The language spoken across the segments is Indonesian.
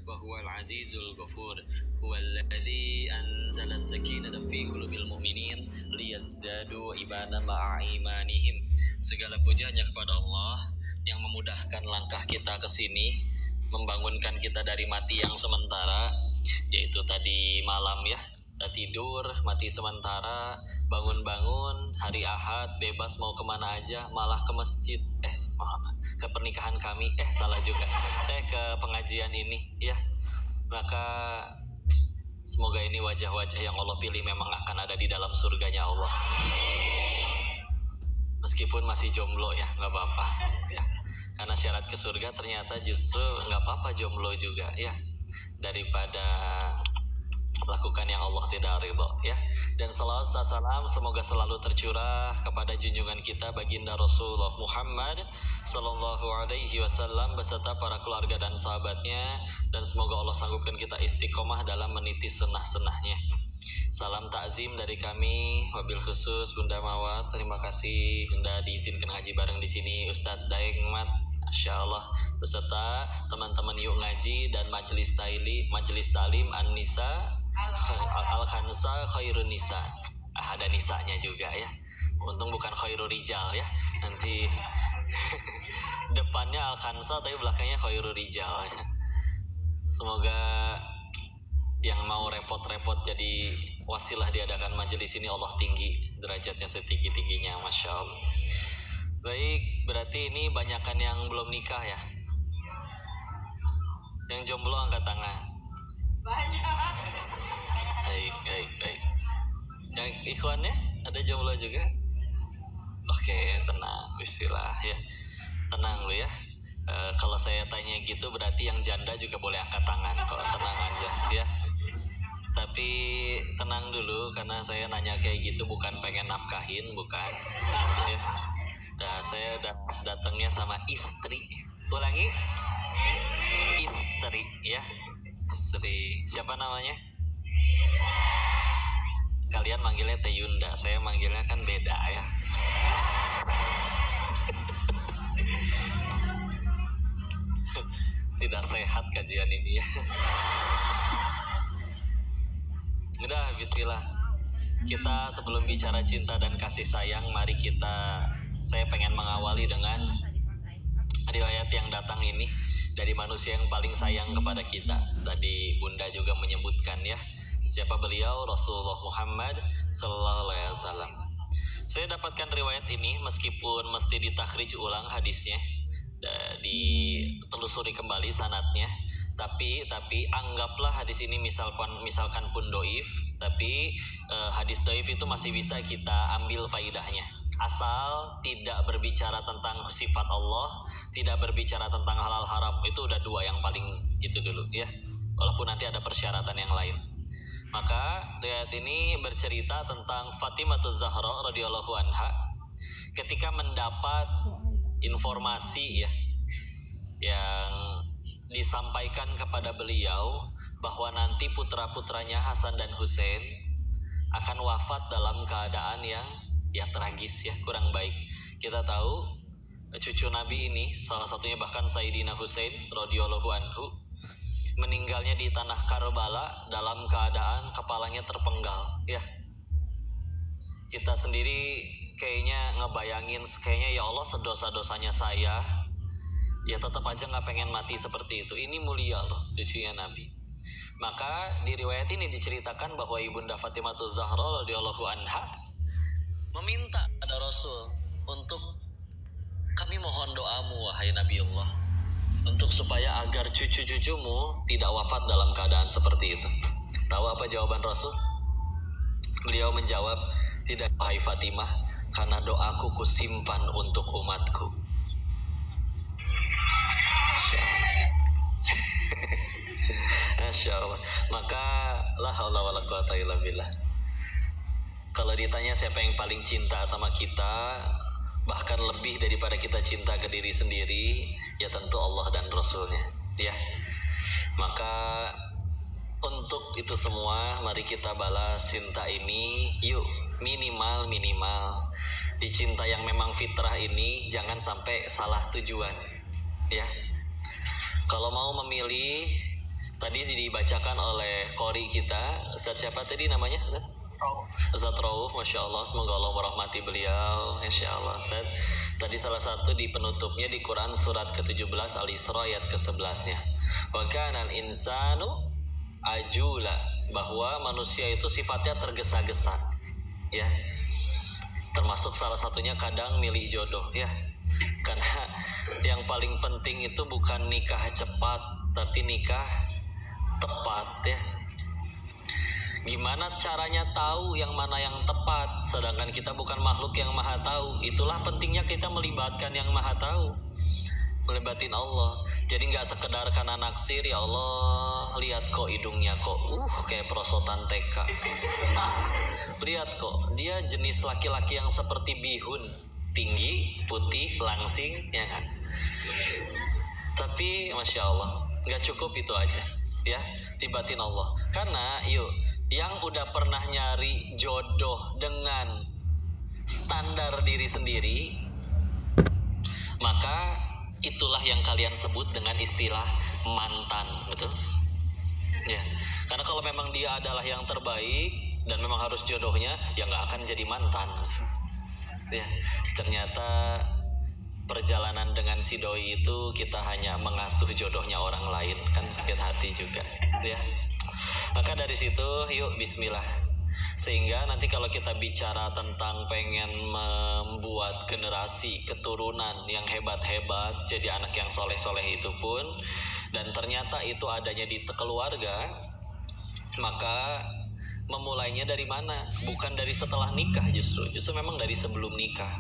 wa huwal azizul ghafur huwallazi anzala as-sakinata fi qulubil mu'minin liyazdadu imanan ma'a imanihim. Segala puji hanya kepada Allah yang memudahkan langkah kita ke sini, membangunkan kita dari mati yang sementara, yaitu tadi malam ya. Kita tidur, mati sementara, bangun-bangun, hari Ahad, bebas mau kemana aja, malah ke masjid, ke pernikahan kami, salah juga, ke pengajian ini, ya. Maka semoga ini wajah-wajah yang Allah pilih memang akan ada di dalam surganya Allah. Meskipun masih jomblo ya, nggak apa-apa, ya. Karena syarat ke surga ternyata justru nggak apa-apa jomblo juga, ya. Daripada lakukan yang Allah tidak ridho, ya. Dan salawat salam semoga selalu tercurah kepada junjungan kita baginda Rasulullah Muhammad sallallahu alaihi wasallam beserta para keluarga dan sahabatnya, dan semoga Allah sanggupkan kita istiqomah dalam meniti sunnah-sunnahnya. Salam takzim dari kami, wabil khusus Bunda Mawar, terima kasih Bunda diizinkan ngaji bareng di sini. Ustadz Daeng Mat, Masya Allah, beserta teman-teman Yuk Ngaji dan majelis talim An-Nisa Al-Khansa Khairun Nisa. Ada nisanya juga ya. Untung bukan Khairul Rijal ya. Nanti depannya Al-Khansa tapi belakangnya Khairul Rijal ya. Semoga yang mau repot-repot jadi wasilah diadakan majelis ini Allah tinggi derajatnya setinggi-tingginya, Masya Allah. Baik, berarti ini banyakan yang belum nikah ya. Yang jomblo angkat tangan. Banyak. Baik. Yang ikhwannya ada jomblo juga? Oke, tenang, bismillah ya. Tenang lu ya. Kalau saya tanya gitu berarti yang janda juga boleh angkat tangan. Kalau tenang aja ya. Tapi tenang dulu karena saya nanya kayak gitu bukan pengen nafkahin, bukan. Ya. Nah, saya datangnya sama istri. Ulangi. Istri ya. Istri. Siapa namanya? Kalian manggilnya Teh Yunda, saya manggilnya kan beda ya. Tidak sehat kajian ini ya. Udah, bismillah. Kita sebelum bicara cinta dan kasih sayang, mari saya pengen mengawali dengan riwayat yang datang ini dari manusia yang paling sayang kepada kita. Tadi Bunda juga menyebutkan ya. Siapa beliau? Rasulullah Muhammad sallallahu alaihi wasallam. Saya dapatkan riwayat ini meskipun mesti ditakhrij ulang hadisnya, ditelusuri kembali sanadnya, tapi anggaplah hadis ini misalkan pun doif, tapi hadis doif itu masih bisa kita ambil faidahnya. Asal tidak berbicara tentang sifat Allah, tidak berbicara tentang halal haram, itu udah dua yang paling itu dulu ya. Walaupun nanti ada persyaratan yang lain. Maka riwayat ini bercerita tentang Fatimah Az-Zahra radhiyallahu anha ketika mendapat informasi ya yang disampaikan kepada beliau bahwa nanti putra-putranya Hasan dan Husain akan wafat dalam keadaan yang tragis ya, kurang baik. Kita tahu cucu Nabi ini salah satunya bahkan Sayyidina Husain radhiyallahu anhu meninggalnya di tanah Karbala dalam keadaan kepalanya terpenggal ya. Kita sendiri kayaknya ngebayangin kayaknya ya Allah sedosa-dosanya saya ya tetap aja nggak pengen mati seperti itu. Ini mulia loh cucunya Nabi. Maka di riwayat ini diceritakan bahwa Ibunda Fatimah Az-Zahra radhiyallahu anha meminta pada Rasul untuk kami mohon doamu wahai Nabi Allah, untuk supaya agar cucu-cucumu tidak wafat dalam keadaan seperti itu. Tahu apa jawaban Rasul? Beliau menjawab, tidak wahai Fatimah, karena doaku kusimpan untuk umatku. Masya Allah. Maka la haula wala quwata illa billah. Kalau ditanya siapa yang paling cinta sama kita, bahkan lebih daripada kita cinta ke diri sendiri, ya tentu Allah dan Rasulnya ya. Maka untuk itu semua mari kita balas cinta ini yuk, minimal di cinta yang memang fitrah ini jangan sampai salah tujuan ya. Kalau mau memilih tadi dibacakan oleh qori kita, Ustaz siapa tadi namanya? Ustaz Rauf, Masya Allah, semoga Allah merahmati beliau, Insya Allah. Ustaz, tadi salah satu di penutupnya di Quran surat ke-17 Al-Isra ayat ke-11-nya. Wa kana al-insanu ajula, bahwa manusia itu sifatnya tergesa-gesa, ya. Termasuk salah satunya kadang milih jodoh, ya. Karena yang paling penting itu bukan nikah cepat, tapi nikah tepat, ya. Gimana caranya tahu yang mana yang tepat, sedangkan kita bukan makhluk yang maha tahu. Itulah pentingnya kita melibatkan yang maha tahu, melibatin Allah. Jadi nggak sekedar karena naksir, ya Allah lihat kok hidungnya kok kayak perosotan TK, lihat kok dia jenis laki-laki yang seperti bihun, tinggi, putih, langsing, ya kan. Tapi Masya Allah nggak cukup itu aja, ya, libatin Allah. Karena yuk, yang udah pernah nyari jodoh dengan standar diri sendiri, maka itulah yang kalian sebut dengan istilah mantan, betul? Ya, karena kalau memang dia adalah yang terbaik dan memang harus jodohnya, ya nggak akan jadi mantan. Ya, ternyata perjalanan dengan si doi itu kita hanya mengasuh jodohnya orang lain, kan sakit hati juga, ya. Maka dari situ, yuk bismillah. Sehingga nanti kalau kita bicara tentang pengen membuat generasi keturunan yang hebat-hebat, jadi anak yang soleh-soleh itu pun, dan ternyata itu adanya di keluarga, maka memulainya dari mana? Bukan dari setelah nikah, justru memang dari sebelum nikah.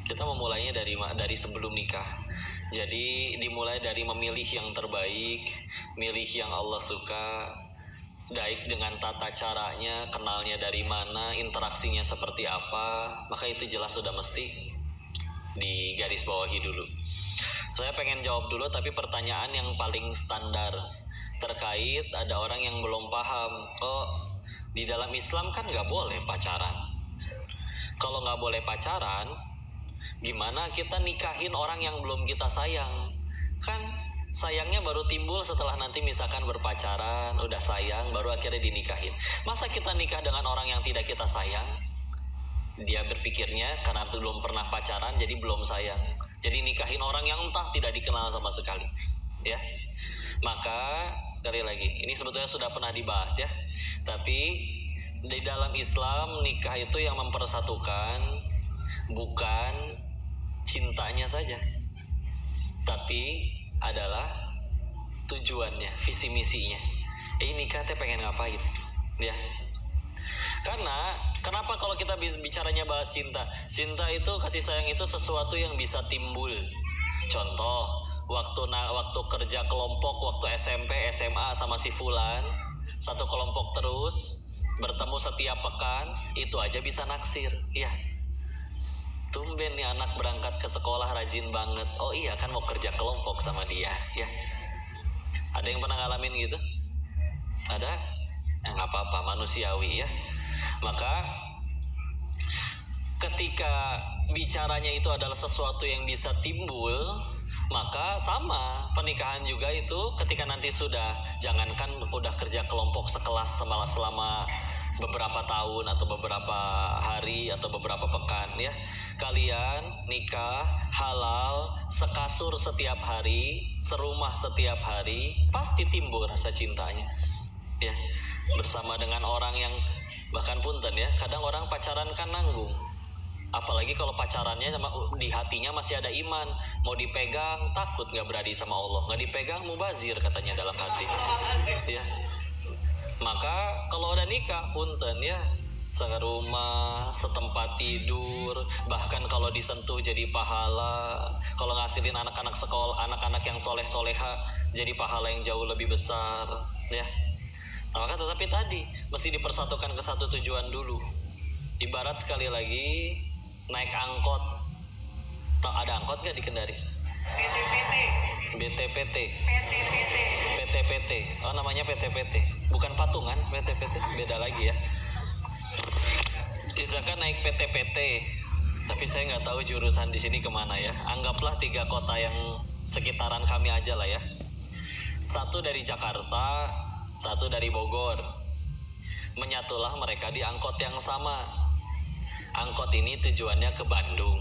Kita memulainya dari sebelum nikah. Jadi dimulai dari memilih yang terbaik, milih yang Allah suka, baik dengan tata caranya, kenalnya dari mana, interaksinya seperti apa, maka itu jelas sudah mesti digarisbawahi dulu. Saya pengen jawab dulu, tapi pertanyaan yang paling standar terkait ada orang yang belum paham. Oh, di dalam Islam kan nggak boleh pacaran. Kalau nggak boleh pacaran, gimana kita nikahin orang yang belum kita sayang? Kan sayangnya baru timbul setelah nanti misalkan berpacaran, udah sayang, baru akhirnya dinikahin. Masa kita nikah dengan orang yang tidak kita sayang? Dia berpikirnya karena belum pernah pacaran, jadi belum sayang. Jadi nikahin orang yang entah tidak dikenal sama sekali, ya. Maka sekali lagi, ini sebetulnya sudah pernah dibahas, ya. Tapi di dalam Islam nikah itu yang mempersatukan bukan cintanya saja, tapi adalah tujuannya, visi misinya. Nikah teh pengen ngapain, ya? Karena kenapa kalau kita bicaranya bahas cinta? Cinta itu, kasih sayang itu sesuatu yang bisa timbul. Contoh, waktu kerja kelompok, waktu SMP, SMA sama si fulan, satu kelompok terus, bertemu setiap pekan, itu aja bisa naksir, ya. Tumben nih anak berangkat ke sekolah rajin banget. Oh iya kan mau kerja kelompok sama dia, ya. Ada yang pernah ngalamin gitu? Ada? Nggak apa-apa, manusiawi, ya. Maka ketika bicaranya itu adalah sesuatu yang bisa timbul, maka sama pernikahan juga itu ketika nanti sudah, jangankan udah kerja kelompok sekelas selama beberapa tahun atau beberapa hari atau beberapa pekan, ya, kalian nikah halal, sekasur setiap hari, serumah setiap hari, pasti timbul rasa cintanya, ya, bersama dengan orang yang bahkan punten, ya, kadang orang pacaran kan nanggung, apalagi kalau pacarannya di hatinya masih ada iman, mau dipegang takut nggak berani sama Allah, nggak dipegang mubazir katanya dalam hati, ya. Maka kalau udah nikah, punten, ya, serumah, setempat tidur, bahkan kalau disentuh jadi pahala, kalau ngasilin anak-anak sekolah, anak-anak yang soleh-soleha, jadi pahala yang jauh lebih besar, ya. Nah, maka tetapi tadi mesti dipersatukan ke satu tujuan dulu. Ibarat sekali lagi naik angkot, ada angkot nggak di Kendari? PT. Oh, namanya PT. Bukan patungan, PT, beda lagi, ya. Misalkan naik PT, tapi saya nggak tahu jurusan di sini kemana, ya. Anggaplah 3 kota yang sekitaran kami aja lah, ya. Satu dari Jakarta, satu dari Bogor. Menyatulah mereka di angkot yang sama. Angkot ini tujuannya ke Bandung.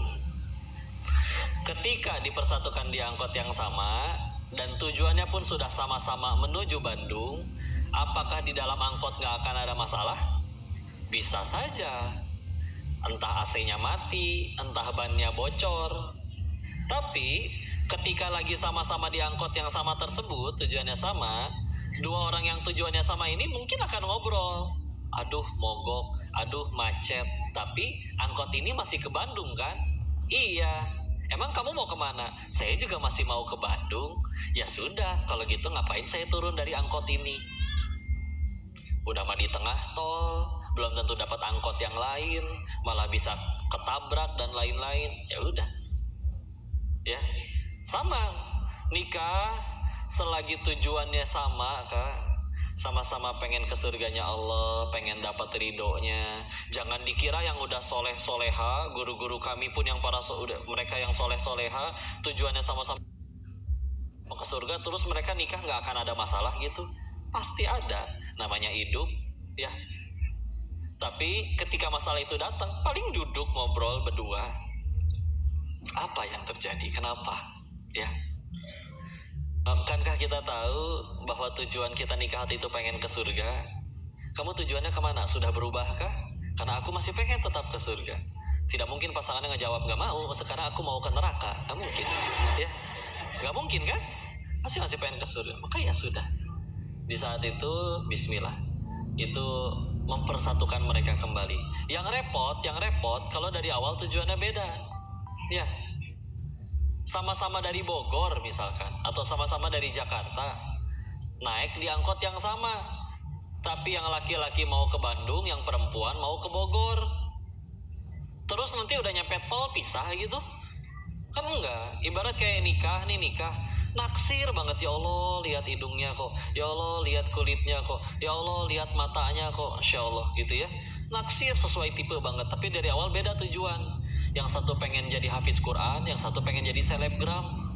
Ketika dipersatukan di angkot yang sama dan tujuannya pun sudah sama-sama menuju Bandung, apakah di dalam angkot nggak akan ada masalah? Bisa saja. Entah AC-nya mati, entah bannya bocor. Tapi ketika lagi sama-sama di angkot yang sama tersebut, tujuannya sama, dua orang yang tujuannya sama ini mungkin akan ngobrol. Aduh mogok, aduh macet, tapi angkot ini masih ke Bandung kan? Iya. Emang kamu mau kemana? Saya juga masih mau ke Bandung. Ya sudah, kalau gitu ngapain saya turun dari angkot ini? Udah mah di tengah tol, belum tentu dapat angkot yang lain, malah bisa ketabrak dan lain-lain. Ya udah. Ya, sama. Nikah selagi tujuannya sama, Kak. Sama-sama pengen ke surganya Allah, pengen dapat ridhonya. Jangan dikira yang udah soleh-soleha, guru-guru kami pun yang mereka yang soleh-soleha, tujuannya sama-sama ke surga, terus mereka nikah nggak akan ada masalah gitu. Pasti ada, namanya hidup, ya. Tapi ketika masalah itu datang, paling duduk ngobrol berdua. Apa yang terjadi? Kenapa? Ya. Akankah kita tahu bahwa tujuan kita nikah itu pengen ke surga? Kamu tujuannya kemana? Sudah berubahkah? Karena aku masih pengen tetap ke surga. Tidak mungkin pasangannya ngejawab gak mau, sekarang aku mau ke neraka. Gak mungkin, ya? Gak mungkin kan? Masih pengen ke surga. Maka ya sudah. Di saat itu, bismillah. Itu mempersatukan mereka kembali. Yang repot, kalau dari awal tujuannya beda. Ya. Sama-sama dari Bogor misalkan, atau sama-sama dari Jakarta, naik di angkot yang sama, tapi yang laki-laki mau ke Bandung, yang perempuan mau ke Bogor. Terus nanti udah nyampe tol pisah gitu? Kan enggak. Ibarat kayak nikah, naksir banget. Ya Allah, lihat hidungnya kok. Ya Allah, lihat kulitnya kok. Ya Allah, lihat matanya kok. Insya Allah gitu ya. Naksir sesuai tipe banget, tapi dari awal beda tujuan. Yang satu pengen jadi hafiz Quran, yang satu pengen jadi selebgram.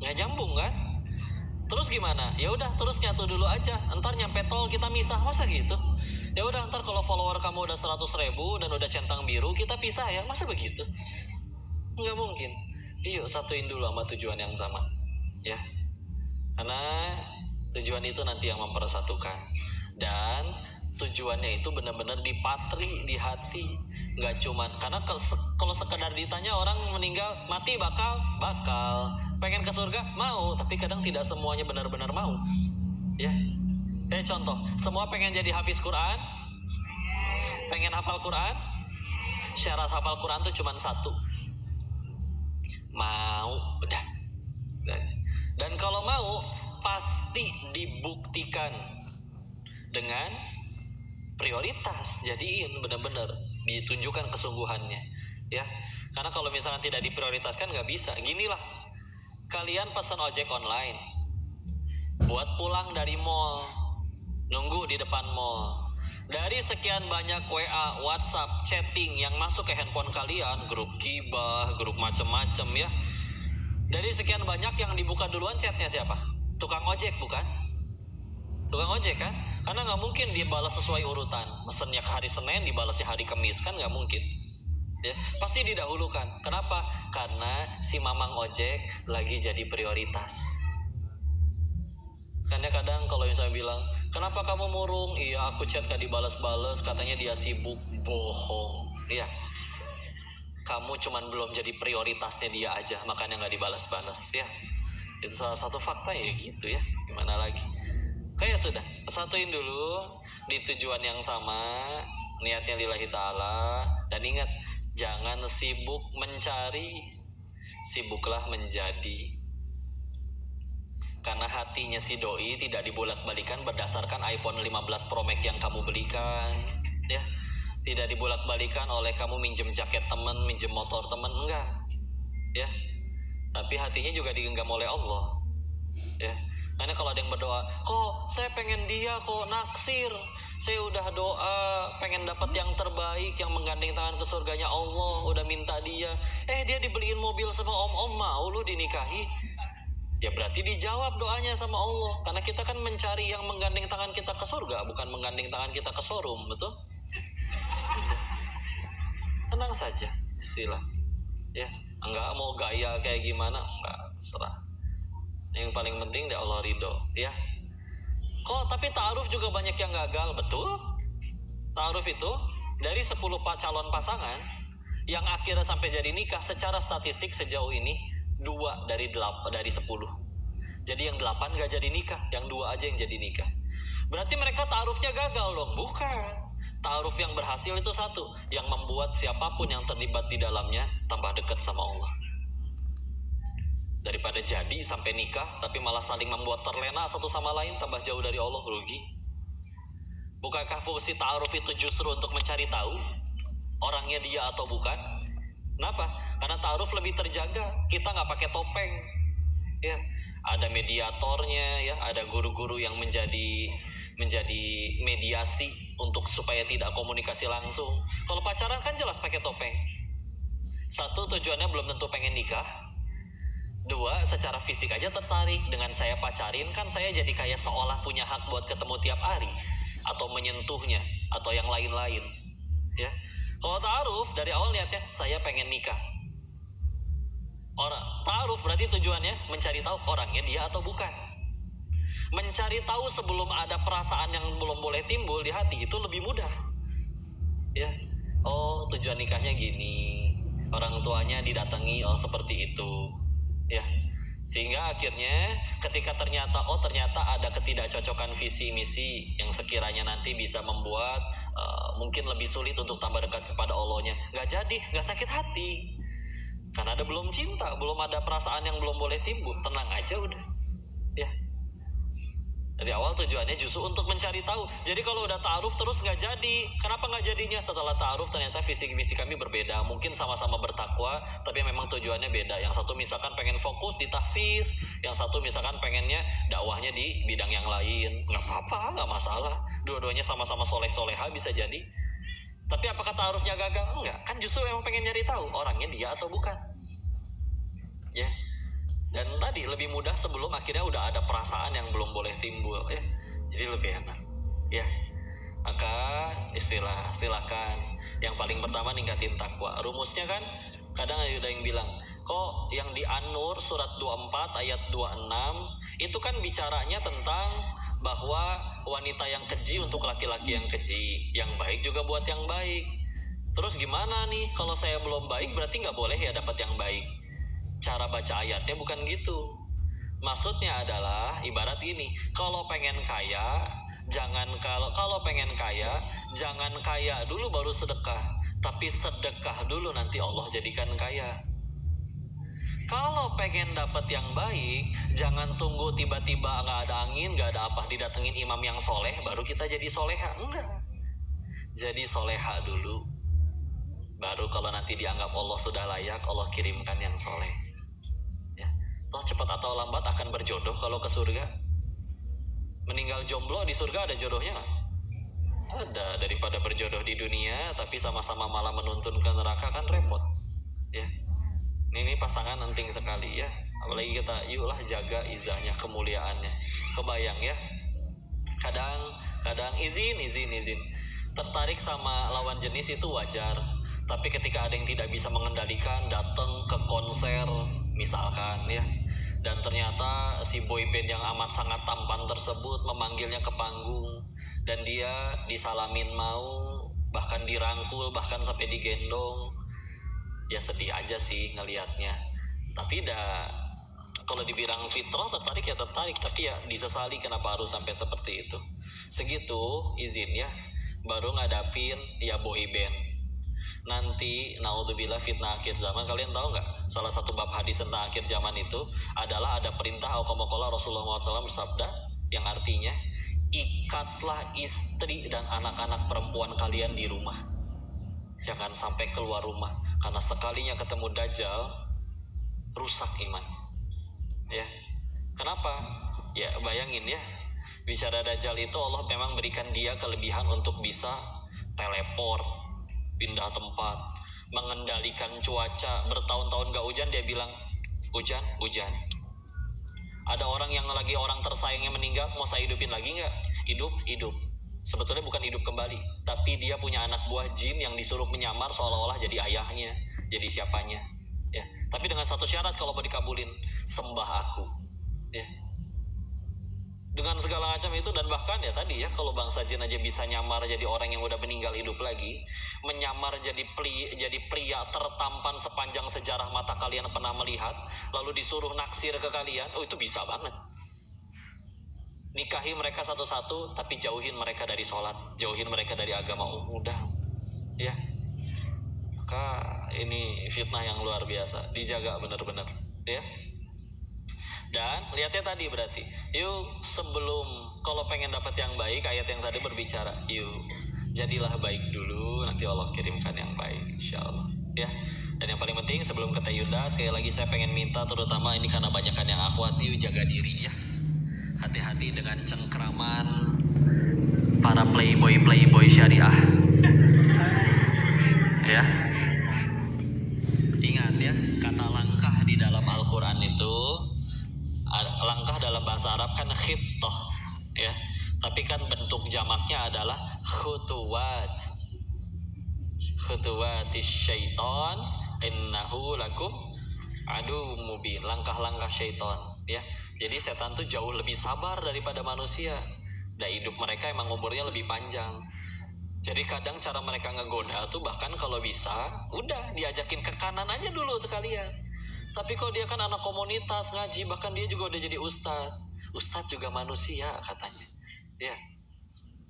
Nggak nyambung kan? Terus gimana? Ya udah, terus nyatu dulu aja. Entar nyampe tol kita misah, masa gitu? Ya udah, entar kalau follower kamu udah 100.000 dan udah centang biru, kita pisah ya, masa begitu? Nggak mungkin. Yuk satuin dulu sama tujuan yang sama, ya. Karena tujuan itu nanti yang mempersatukan. Dan tujuannya itu benar-benar dipatri di hati, nggak cuman karena kalau sekedar ditanya orang meninggal mati bakal pengen ke surga mau, tapi kadang tidak semuanya benar-benar mau, ya. Contoh, semua pengen jadi hafiz Quran, pengen hafal Quran. Syarat hafal Quran tuh cuma satu, mau, udah. Dan kalau mau pasti dibuktikan dengan prioritas, jadiin benar-benar ditunjukkan kesungguhannya, ya. Karena kalau misalnya tidak diprioritaskan nggak bisa. Ginilah, kalian pesan ojek online, buat pulang dari mall, nunggu di depan mall. Dari sekian banyak WA, WhatsApp, chatting yang masuk ke handphone kalian, grup gibah, grup macem-macem ya. Dari sekian banyak yang dibuka duluan chatnya siapa? Tukang ojek bukan? Tukang ojek kan? Karena nggak mungkin dia balas sesuai urutan. Mesennya hari Senin, dibalasnya hari Kamis, kan nggak mungkin. Ya, pasti didahulukan. Kenapa? Karena si mamang ojek lagi jadi prioritas. Karena kadang kalau misalnya bilang, kenapa kamu murung? Iya, aku chat gak dibalas-balas, katanya dia sibuk. Bohong. Iya. Kamu cuman belum jadi prioritasnya dia aja, makanya nggak dibalas-balas. Ya, itu salah satu fakta ya gitu ya. Gimana lagi? Kayak sudah, satuin dulu di tujuan yang sama, niatnya lillahi ta'ala. Dan ingat, jangan sibuk mencari, sibuklah menjadi. Karena hatinya si doi tidak dibolak-balikan berdasarkan iPhone 15 Pro Max yang kamu belikan, ya. Tidak dibolak-balikan oleh kamu minjem jaket temen, minjem motor temen, enggak, ya. Tapi hatinya juga digenggam oleh Allah, ya. Karena kalau ada yang berdoa, kok saya pengen dia kok naksir, saya udah doa pengen dapat yang terbaik, yang menggandeng tangan ke surganya Allah, udah minta dia, dia dibeliin mobil sama om-om, mau lu dinikahi? ya berarti dijawab doanya sama Allah. Karena kita kan mencari yang menggandeng tangan kita ke surga, bukan menggandeng tangan kita ke showroom, betul? Tenang saja, istilah. Ya, enggak mau gaya kayak gimana, enggak, serah. Yang paling penting deh Allah ridho, ya. Kok tapi ta'aruf juga banyak yang gagal, betul? Ta'aruf itu dari 10 calon pasangan yang akhirnya sampai jadi nikah, secara statistik sejauh ini 2 dari 10. Jadi yang 8 gak jadi nikah, yang 2 aja yang jadi nikah. Berarti mereka ta'arufnya gagal dong? Bukan. Ta'aruf yang berhasil itu satu, yang membuat siapapun yang terlibat di dalamnya tambah dekat sama Allah. Daripada jadi sampai nikah tapi malah saling membuat terlena satu sama lain, tambah jauh dari Allah, rugi. Bukankah fungsi ta'aruf itu justru untuk mencari tahu orangnya dia atau bukan? Kenapa? Karena ta'aruf lebih terjaga. Kita nggak pakai topeng, ya. Ada mediatornya, ya. Ada guru-guru yang menjadi mediasi untuk supaya tidak komunikasi langsung. Kalau pacaran kan jelas pakai topeng. Satu, tujuannya belum tentu pengen nikah. 2, secara fisik aja tertarik. Dengan saya pacarin kan saya jadi kayak seolah punya hak buat ketemu tiap hari, atau menyentuhnya, atau yang lain-lain, ya. Kalau ta'aruf dari awal lihatnya saya pengen nikah. Ta'aruf berarti tujuannya mencari tahu orangnya dia atau bukan. Mencari tahu sebelum ada perasaan yang belum boleh timbul di hati itu lebih mudah, ya. Oh, tujuan nikahnya gini, orang tuanya didatangi, oh seperti itu, ya. Sehingga akhirnya ketika ternyata ada ketidakcocokan visi misi yang sekiranya nanti bisa membuat mungkin lebih sulit untuk tambah dekat kepada Allahnya, nggak jadi, nggak sakit hati, karena ada belum cinta, belum ada perasaan yang belum boleh timbul, tenang aja udah, ya. Dari awal tujuannya justru untuk mencari tahu. Jadi kalau udah ta'aruf terus nggak jadi, kenapa nggak jadinya? Setelah ta'aruf ternyata visi misi kami berbeda, mungkin sama-sama bertakwa tapi memang tujuannya beda. Yang satu misalkan pengen fokus di tahfiz, yang satu misalkan pengennya dakwahnya di bidang yang lain. Nggak apa-apa, nggak masalah, dua-duanya sama-sama soleh-soleha bisa jadi. Tapi apakah ta'arufnya gagal? Enggak, kan justru memang pengen nyari tahu orangnya dia atau bukan, ya. Dan tadi lebih mudah sebelum akhirnya udah ada perasaan yang belum boleh timbul, ya. Jadi lebih enak, ya. Maka silakan. Yang paling pertama ningkatin takwa. Rumusnya kan kadang ada yang bilang, kok yang di An-Nur surat 24 ayat 26 itu kan bicaranya tentang bahwa wanita yang keji untuk laki-laki yang keji, yang baik juga buat yang baik. Terus gimana nih kalau saya belum baik, berarti nggak boleh ya dapat yang baik? Cara baca ayatnya bukan gitu. Maksudnya adalah ibarat gini, kalau pengen kaya jangan kaya dulu baru sedekah, tapi sedekah dulu nanti Allah jadikan kaya. Kalau pengen dapat yang baik, jangan tunggu tiba-tiba nggak ada angin, nggak ada apa, didatengin imam yang soleh baru kita jadi soleha. Enggak, jadi soleha dulu, baru kalau nanti dianggap Allah sudah layak, Allah kirimkan yang soleh. Toh cepat atau lambat akan berjodoh kalau ke surga. Meninggal jomblo di surga ada jodohnya nggak? Ada. Daripada berjodoh di dunia tapi sama-sama malah menuntun ke neraka, kan repot, ya. Ini pasangan penting sekali, ya. Apalagi kita yuklah jaga izahnya, kemuliaannya. Kebayang ya, kadang izin tertarik sama lawan jenis itu wajar, tapi ketika ada yang tidak bisa mengendalikan datang ke konser misalkan, ya, dan ternyata si boyband yang amat sangat tampan tersebut memanggilnya ke panggung dan dia disalamin mau, bahkan dirangkul, bahkan sampai digendong, ya sedih aja sih ngelihatnya. Tapi kalau dibilang fitrah tertarik ya tertarik, tapi ya disesali kenapa harus sampai seperti itu. Segitu izin, ya, baru ngadapin ya boyband. Nanti naudzubillah fitnah akhir zaman. Kalian tahu nggak, salah satu bab hadis tentang akhir zaman itu adalah ada perintah auqamakola Rasulullah SAW bersabda yang artinya, ikatlah istri dan anak-anak perempuan kalian di rumah, jangan sampai keluar rumah, karena sekalinya ketemu Dajjal rusak iman, ya. Kenapa? Ya bayangin, ya, bicara Dajjal itu Allah memang berikan dia kelebihan untuk bisa teleport, pindah tempat, mengendalikan cuaca. Bertahun-tahun gak hujan dia bilang hujan, Ada orang yang lagi orang tersayangnya meninggal, mau saya hidupin lagi nggak? Hidup. Sebetulnya bukan hidup kembali, tapi dia punya anak buah jin yang disuruh menyamar seolah-olah jadi ayahnya, jadi siapanya. Ya, tapi dengan satu syarat kalau mau dikabulin, sembah aku. Ya, dengan segala macam itu. Dan bahkan ya tadi ya, kalau bangsa jin aja bisa nyamar jadi orang yang udah meninggal hidup lagi, menyamar jadi pria tertampan sepanjang sejarah mata kalian pernah melihat, lalu disuruh naksir ke kalian, oh itu bisa banget. Nikahi mereka satu-satu, tapi jauhin mereka dari sholat, jauhin mereka dari agama. Udah ya, maka ini fitnah yang luar biasa, dijaga benar-benar ya. Dan lihatnya tadi berarti, yuk sebelum, kalau pengen dapat yang baik, ayat yang tadi berbicara, yuk jadilah baik dulu, nanti Allah kirimkan yang baik, insya Allah ya. Dan yang paling penting sebelum ke Yuda, sekali lagi saya pengen minta, terutama ini karena banyakan yang akhwat, yuk jaga diri ya. Hati-hati dengan cengkraman para playboy syariah ya. Ingat ya, kata langkah di dalam Al-Quran itu, langkah dalam bahasa Arab kan khittah ya, tapi kan bentuk jamaknya adalah khutuwatis syaitan innahu lakum adu mubin, langkah-langkah syaitan ya. Jadi setan tuh jauh lebih sabar daripada manusia, dan hidup mereka emang umurnya lebih panjang. Jadi kadang cara mereka ngegoda tuh bahkan kalau bisa udah diajakin ke kanan aja dulu sekalian. Tapi kalau dia kan anak komunitas ngaji, bahkan dia juga udah jadi ustadz juga manusia katanya ya.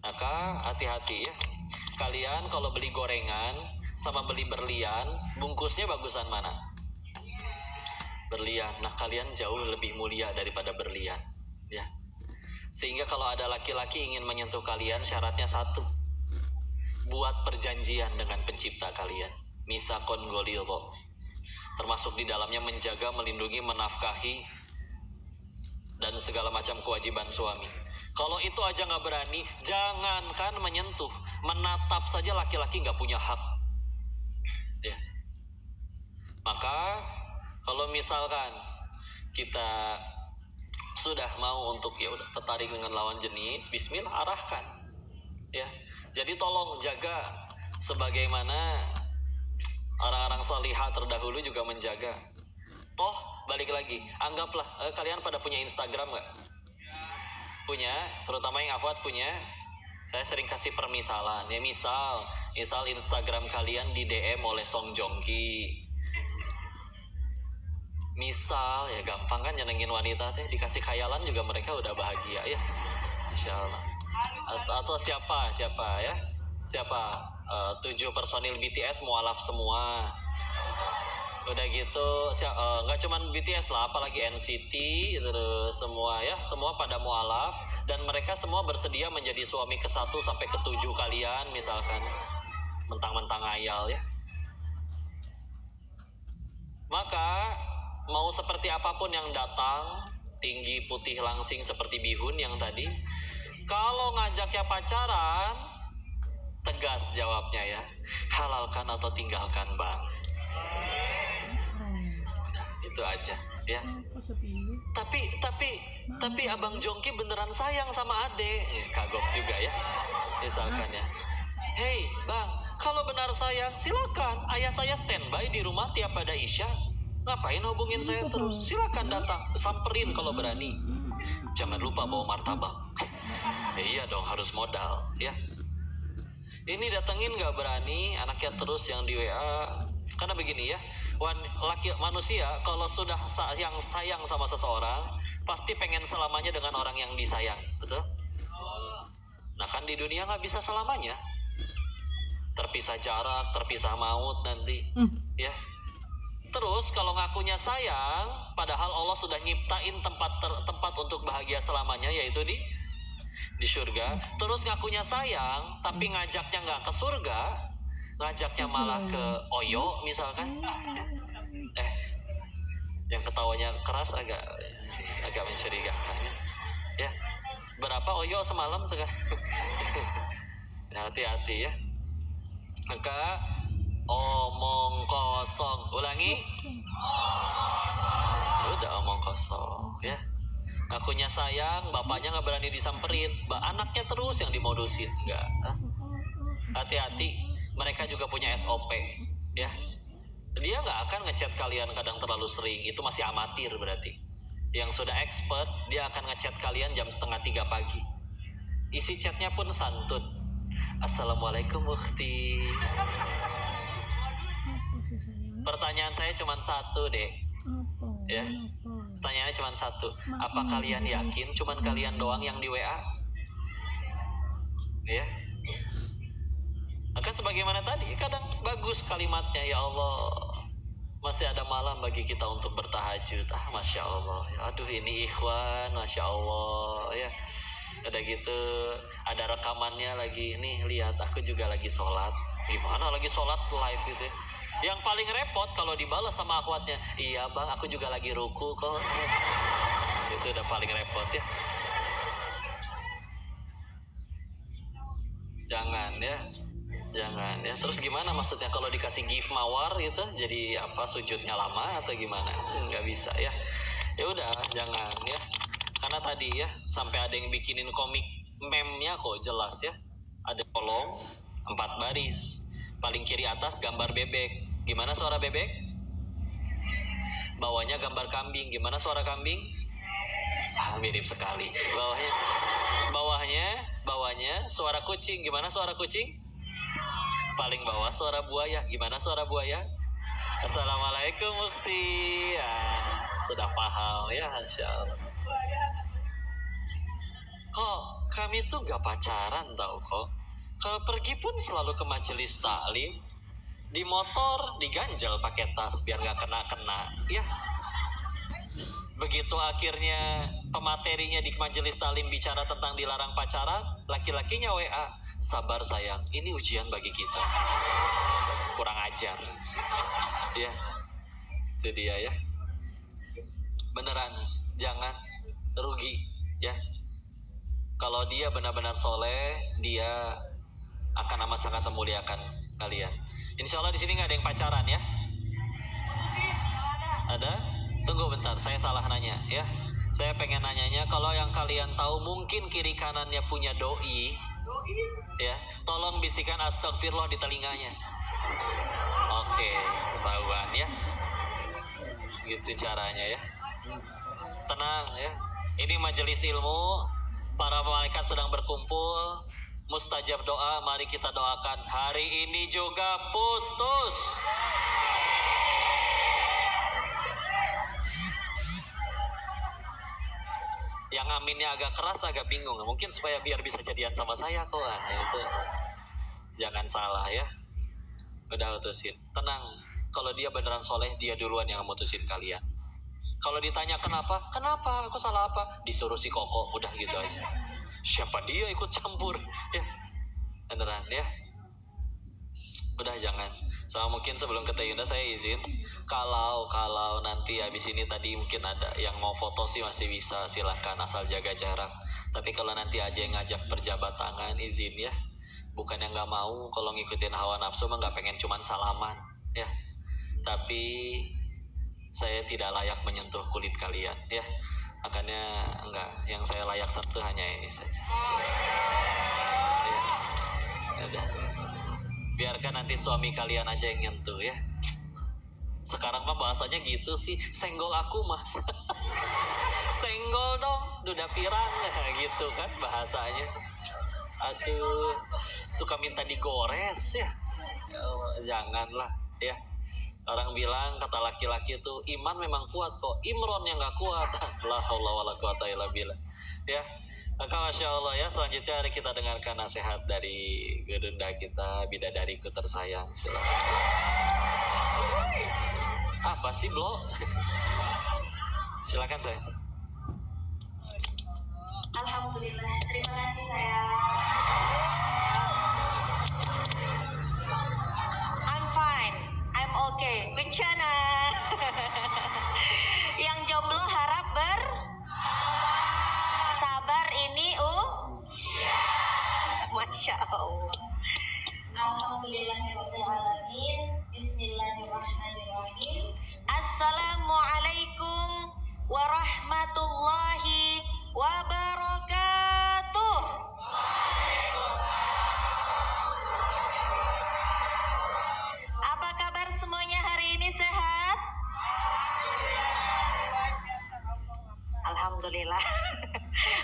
Maka hati-hati ya, kalian kalau beli gorengan sama beli berlian, bungkusnya bagusan mana? Berlian. Nah kalian jauh lebih mulia daripada berlian ya. Sehingga kalau ada laki-laki ingin menyentuh kalian, syaratnya satu, buat perjanjian dengan pencipta kalian, mitsaqon ghalidha, termasuk di dalamnya menjaga, melindungi, menafkahi, dan segala macam kewajiban suami. Kalau itu aja nggak berani, jangankan menyentuh, menatap saja laki-laki nggak punya hak ya. Maka kalau misalkan kita sudah mau untuk ya udah tertarik dengan lawan jenis, bismillah, arahkan ya. Jadi tolong jaga sebagaimana orang-orang salihah terdahulu juga menjaga. Toh balik lagi, anggaplah kalian pada punya Instagram nggak? Punya, terutama yang akhwat punya. Saya sering kasih permisalan ya, misal Instagram kalian di DM oleh Song Joong Ki, misal ya, gampang kan nyenengin wanita teh, dikasih khayalan juga mereka udah bahagia ya, insya Allah. Atau siapa ya, 7 personil BTS mualaf semua. Udah gitu nggak cuman BTS lah, apalagi NCT terus semua ya, semua pada mualaf, dan mereka semua bersedia menjadi suami ke-1 sampai ke-7 kalian misalkan, mentang-mentang ayal ya. Maka mau seperti apapun yang datang, tinggi, putih, langsing seperti bihun yang tadi, kalau ngajaknya pacaran, tegas jawabnya ya, halalkan atau tinggalkan bang. Nah, itu aja ya. Tapi abang Jongki beneran sayang sama ade, kagok juga ya misalkan ya. Hei bang, kalau benar sayang silakan, ayah saya standby di rumah tiap pada isya. Ngapain hubungin saya terus? Silakan datang, samperin kalau berani. Jangan lupa bawa martabak. Iya dong, harus modal ya. Ini datengin nggak berani, anaknya terus yang di WA. Karena begini ya, manusia kalau sudah sayang sama seseorang, pasti pengen selamanya dengan orang yang disayang, betul? Nah kan di dunia nggak bisa selamanya, terpisah jarak, terpisah maut nanti ya. Terus kalau ngakunya sayang, padahal Allah sudah nyiptain tempat untuk bahagia selamanya, yaitu di surga. Terus ngakunya sayang, tapi ngajaknya nggak ke surga, ngajaknya malah ke Oyo misalkan. Yang ketawanya keras agak mencurigakan ya. Berapa Oyo semalam sekarang? Hati-hati ya. Maka omong kosong, ulangi. Udah omong kosong ya. Akunya sayang, bapaknya nggak berani disamperin, anaknya terus yang dimodusin. Enggak. Hati-hati, mereka juga punya SOP, ya. Dia nggak akan ngechat kalian kadang terlalu sering, itu masih amatir berarti. Yang sudah expert, dia akan ngechat kalian jam 2:30 pagi. Isi chatnya pun santun. Assalamualaikum ukhti. Pertanyaan saya cuma satu, Dek. Ya. Pertanyaannya cuma satu. Apa kalian yakin cuman kalian doang yang di WA? Ya. Maka sebagaimana tadi, kadang bagus kalimatnya, ya Allah, masih ada malam bagi kita untuk bertahajud. Masya Allah. Aduh, ini ikhwan, Masya Allah. Ya, ada gitu, ada rekamannya lagi. Nih, lihat, aku juga lagi sholat. Gimana lagi sholat live gitu ya? Yang paling repot kalau dibalas sama akhwatnya, iya bang, aku juga lagi ruku kok. Itu udah paling repot ya. Jangan ya. Jangan ya. Terus gimana maksudnya kalau dikasih gift mawar gitu, jadi apa, sujudnya lama atau gimana? Nggak bisa ya. Ya udah, jangan ya. Karena tadi ya, sampai ada yang bikinin komik meme-nya kok jelas ya. Ada kolom 4 baris. Paling kiri atas gambar bebek. Gimana suara bebek? Bawahnya gambar kambing. Gimana suara kambing? Mirip sekali. Bawahnya suara kucing. Gimana suara kucing? Paling bawah suara buaya. Gimana suara buaya? Assalamualaikum ukhti. Ya, sudah paham ya, Masya Allah. Kok kami tuh gak pacaran tau kok. Kalau pergi pun selalu ke majelis taklim. Di motor diganjel pakai tas biar gak kena-kena. Ya. Begitu akhirnya pematerinya di majelis taklim bicara tentang dilarang pacaran, laki-lakinya WA, sabar sayang, ini ujian bagi kita. Kurang ajar. Ya, itu dia ya. Beneran, jangan rugi ya. Kalau dia benar-benar soleh, dia akan amat sangat memuliakan kalian. Insya Allah di sini nggak ada yang pacaran ya. Ada? Tunggu bentar, saya salah nanya ya. Saya pengen nanyanya, kalau yang kalian tahu mungkin kiri kanannya punya doi, ya, tolong bisikan astagfirullah di telinganya. Oke, ketahuan ya. Gitu caranya ya. Tenang ya. Ini majelis ilmu, para malaikat sedang berkumpul, mustajab doa, mari kita doakan. Hari ini juga putus. Yang aminnya agak keras, agak bingung. Mungkin supaya biar bisa jadian sama saya kok. Itu. Jangan salah ya. Udah utusin. Tenang. Kalau dia beneran soleh, dia duluan yang mutusin kalian. Kalau ditanya kenapa? Kenapa? Aku salah apa? Disuruh si Koko. Udah gitu aja. Siapa dia ikut campur? Ya. Beneran ya. Udah jangan. Sama mungkin sebelum ke Teh Yunda saya izin, kalau nanti habis ini tadi mungkin ada yang mau foto sih masih bisa, silahkan asal jaga jarak. Tapi kalau nanti aja yang ngajak berjabat tangan, izin ya. Bukan yang nggak mau, kalau ngikutin hawa nafsu mah nggak pengen cuman salaman ya. Tapi saya tidak layak menyentuh kulit kalian ya. Makanya enggak, yang saya layak sentuh hanya ini saja. Ya. Udah. Biarkan nanti suami kalian aja yang nyentuh ya. Sekarang mah bahasanya gitu sih, senggol aku mas. Senggol dong, duda pirang gitu kan bahasanya. Aduh, suka minta digores ya. Janganlah ya. Orang bilang kata laki-laki itu iman memang kuat kok, Imron yang gak kuat. La haula wala quwata illa billah. Ya. Maka Masya Allah ya, selanjutnya hari kita dengarkan nasihat dari Gedunda kita, bidadariku tersayang. Silakan. Apa sih Blo? Silakan saya. Alhamdulillah, terima kasih sayang. I'm fine, I'm okay. Bencana. Yang jomblo harap sabar ini Masya Allah. Alhamdulillahirrahmanirrahim. Bismillahirrahmanirrahim. Assalamualaikum warahmatullahi wabarakatuh. Apa kabar semuanya hari ini, sehat? Alhamdulillah.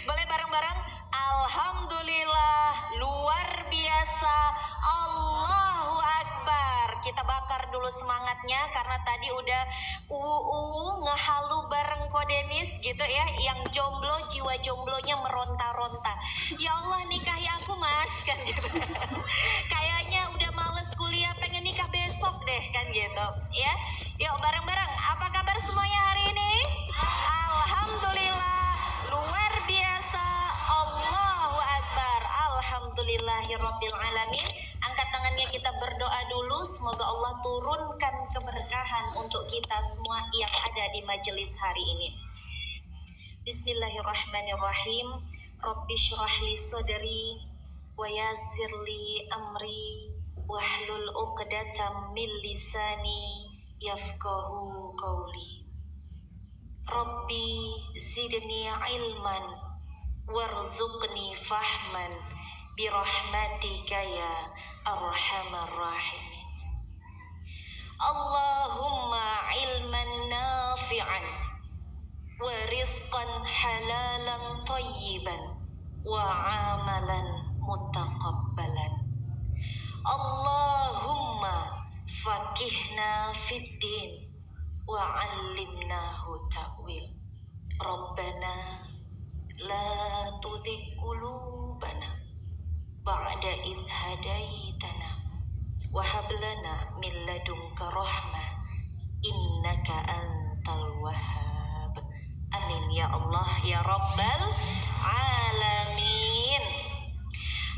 Boleh bareng-bareng? Alhamdulillah, luar biasa, Allahu Akbar. Kita bakar dulu semangatnya karena tadi udah ngehalu bareng Kodenis gitu ya. Yang jomblo, jiwa jomblonya meronta-ronta. Ya Allah, nikahi aku mas kan gitu. Kayaknya udah males kuliah, pengen nikah besok deh kan gitu ya. Yuk bareng-bareng, apa kabar semuanya hari ini? Alhamdulillah, luar biasa, Allahu Akbar. Alhamdulillahirabbil alamin. Angkat tangannya, kita berdoa dulu. Semoga Allah turunkan keberkahan untuk kita semua yang ada di majelis hari ini. Bismillahirrahmanirrahim. Rabbi syrah li sadri wa yassir li amri wahlul 'uqdatam min lisani yafqahu qawli. Rabbi zidni ilman warzuqni fahman birahmatika ya arhamar rahimin. Allahumma ilman nafi'an wa rizqan halalan thayyiban wa amalan mutaqabbalan. Allahumma faqihna fid din wa 'allimnahu ta'wil. Rabbana la tuzigh qulubana ba'da idh hadaitana wa hab lana min ladunka rahmah innaka antal wahhab. Amin ya Allah ya rabbal alamin.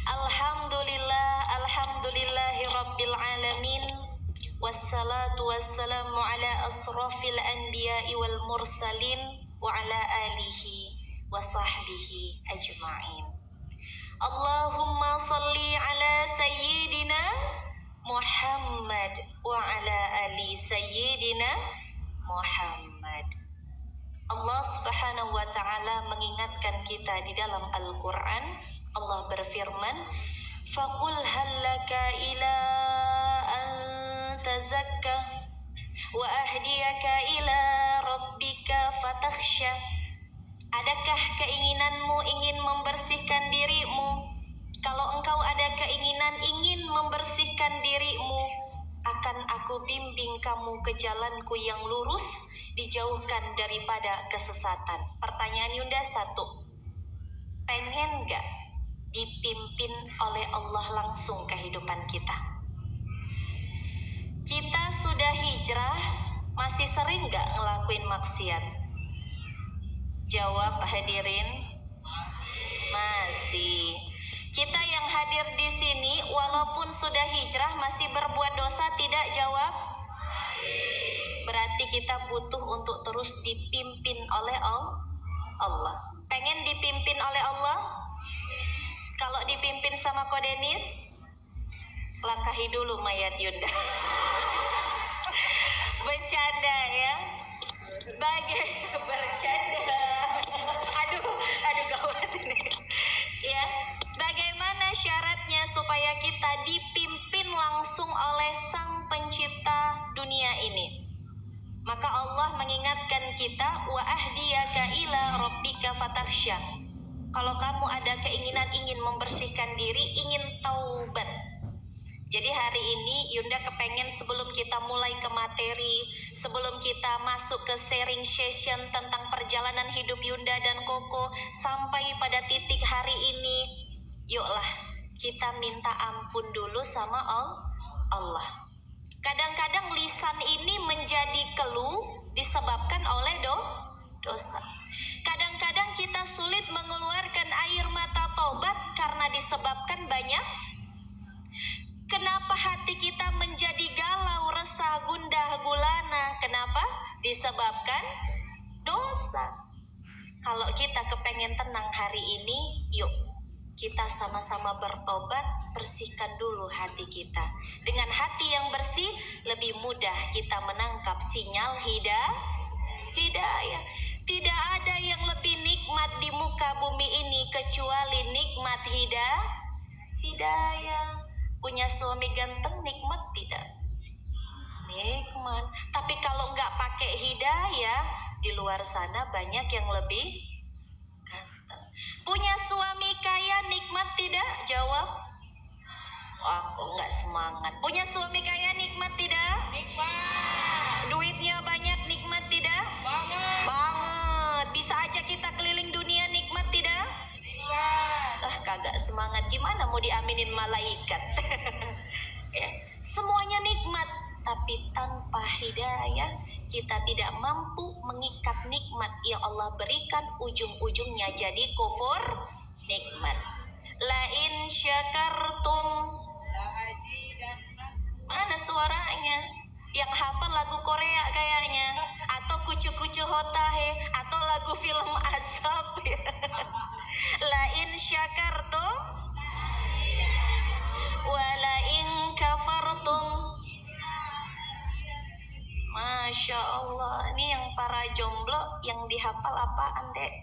Alhamdulillah, alhamdulillahi rabbil alamin. Wassalatu wassalamu ala asrafil anbiya'i wal mursalin wa ala alihi wa sahbihi ajma'in. Allahumma salli ala sayyidina Muhammad wa ala ali sayyidina Muhammad. Allah Subhanahu wa ta'ala mengingatkan kita di dalam Al-Quran. Allah berfirman, faqul hallaka ila an tazakka wa ahdiyaka ila rabbika fatakhsha. Adakah keinginanmu ingin membersihkan dirimu? Kalau engkau ada keinginan ingin membersihkan dirimu, akan aku bimbing kamu ke jalanku yang lurus, dijauhkan daripada kesesatan. Pertanyaan Yunda satu, pengen gak dipimpin oleh Allah langsung kehidupan kita? Kita sudah hijrah, masih sering gak ngelakuin maksiat? Jawab hadirin, masih. Kita yang hadir di sini walaupun sudah hijrah masih berbuat dosa tidak? Jawab, berarti kita butuh untuk terus dipimpin oleh Allah. Pengen dipimpin oleh Allah? Kalau dipimpin sama Kodenis, langkahi dulu mayat Yunda. Bercanda ya. Bercanda. Aduh gawat ini. Ya, bagaimana syaratnya supaya kita dipimpin langsung oleh Sang Pencipta dunia ini? Maka Allah mengingatkan kita, wa ahdiyaka ila rabbika fatakhsha. Kalau kamu ada keinginan ingin membersihkan diri, ingin taubat. Jadi hari ini Yunda kepengen sebelum kita mulai ke materi, sebelum kita masuk ke sharing session tentang perjalanan hidup Yunda dan Koko sampai pada titik hari ini, yuklah kita minta ampun dulu sama Allah. Kadang-kadang lisan ini menjadi keluh disebabkan oleh dosa. Kadang-kadang kita sulit mengeluarkan air mata tobat karena disebabkan banyak. Kenapa hati kita menjadi galau, resah, gundah, gulana? Kenapa? Disebabkan dosa. Kalau kita kepengen tenang hari ini, yuk kita sama-sama bertobat, bersihkan dulu hati kita. Dengan hati yang bersih, lebih mudah kita menangkap sinyal Hidayah. Tidak ada yang lebih nikmat di muka bumi ini kecuali nikmat hidayah. Punya suami ganteng nikmat tidak? Nikmat. Tapi kalau nggak pakai hidayah, di luar sana banyak yang lebih ganteng. Punya suami kaya nikmat tidak? Jawab. Aku nggak semangat. Punya suami kaya nikmat tidak? Nikmat. Duitnya banyak nikmat tidak? Banget. Bisa aja kita keliling dunia nikmat tidak? Nikmat. Kagak semangat. Gimana mau diaminin malaikat? Ya, semuanya nikmat. Tapi tanpa hidayah kita tidak mampu mengikat nikmat yang Allah berikan, ujung-ujungnya jadi kufur nikmat. La in syakartum. Mana suaranya? Yang hafal lagu Korea kayaknya, atau kucu-kucu hotahe, atau lagu film azab ya. La in syakartum wa la in kafartum. Masya Allah. Ini yang para jomblo yang dihafal apaan, Dek?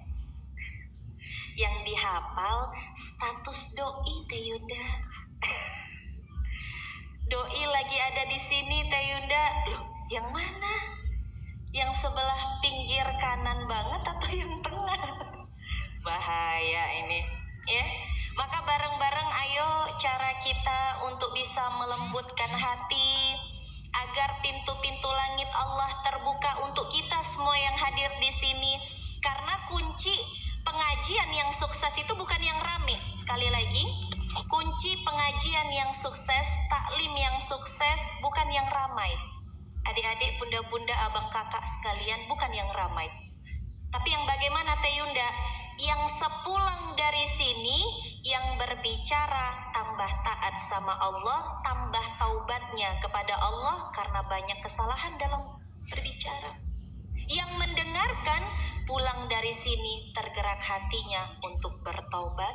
Yang dihafal status doi, Teh Yunda. Doi lagi ada di sini, Teh Yunda. Loh, yang mana? Yang sebelah pinggir kanan banget atau yang tengah? Bahaya ini, ya. Maka bareng-bareng ayo cara kita untuk bisa melembutkan hati agar pintu-pintu langit Allah terbuka untuk kita semua yang hadir di sini. Karena kunci pengajian yang sukses itu bukan yang rame. Sekali lagi, kunci pengajian yang sukses, taklim yang sukses bukan yang ramai. Adik-adik, bunda-bunda, abang kakak sekalian, bukan yang ramai. Tapi yang bagaimana, Teh Yunda? Yang sepulang dari sini, yang berbicara tambah taat sama Allah, tambah taubatnya kepada Allah karena banyak kesalahan dalam berbicara. Yang mendengarkan pulang dari sini tergerak hatinya untuk bertaubat.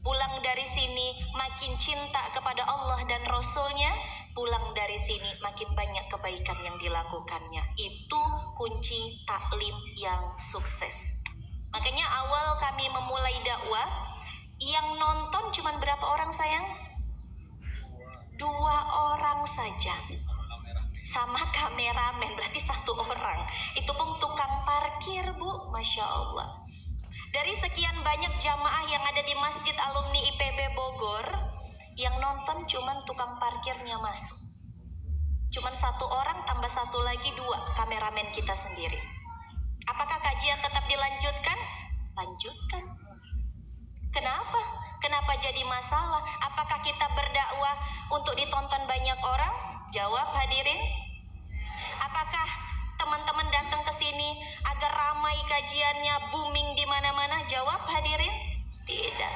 Pulang dari sini makin cinta kepada Allah dan Rasulnya. Pulang dari sini makin banyak kebaikan yang dilakukannya. Itu kunci taklim yang sukses. Makanya awal kami memulai dakwah, yang nonton cuma berapa orang sayang? 2 orang saja. Sama kameramen, berarti 1 orang. Itu pun tukang parkir, Bu. Masya Allah. Dari sekian banyak jamaah yang ada di Masjid Alumni IPB Bogor, yang nonton cuman tukang parkirnya masuk. Cuman 1 orang tambah 1 lagi 2 kameramen kita sendiri. Apakah kajian tetap dilanjutkan? Lanjutkan. Kenapa? Kenapa jadi masalah? Apakah kita berdakwah untuk ditonton banyak orang? Jawab hadirin. Apakah teman-teman datang ke sini agar ramai kajiannya, booming di mana-mana? Jawab hadirin. Tidak.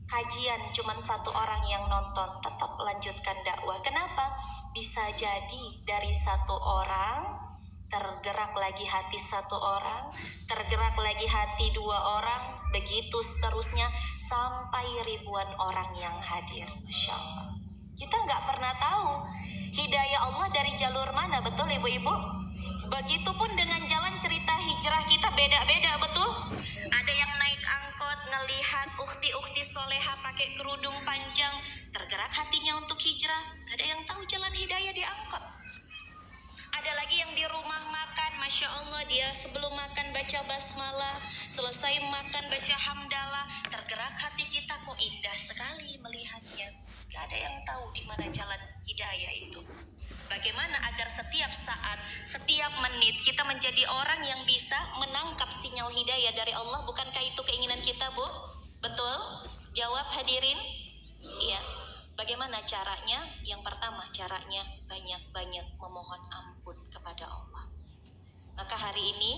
Kajian cuma 1 orang yang nonton, tetap lanjutkan dakwah. Kenapa? Bisa jadi dari 1 orang tergerak lagi hati 1 orang, tergerak lagi hati 2 orang, begitu seterusnya sampai ribuan orang yang hadir. Masya Allah. Kita nggak pernah tahu hidayah Allah dari jalur mana, betul ibu-ibu? Begitupun dengan jalan cerita hijrah kita beda-beda, betul? Ada yang naik angkot ngelihat ukhti-ukhti soleha pakai kerudung panjang, tergerak hatinya untuk hijrah. Gak ada yang tahu jalan hidayah di angkot. Ada lagi yang di rumah makan, Masya Allah, dia sebelum makan baca basmalah, selesai makan baca hamdalah. Tergerak hati kita, kok indah sekali melihatnya. Gak ada yang tahu di mana jalan hidayah itu. Bagaimana agar setiap saat, setiap menit kita menjadi orang yang bisa menangkap sinyal hidayah dari Allah? Bukankah itu keinginan kita, Bu? Betul? Jawab hadirin. Iya. Bagaimana caranya? Yang pertama, caranya banyak-banyak memohon ampun kepada Allah. Maka hari ini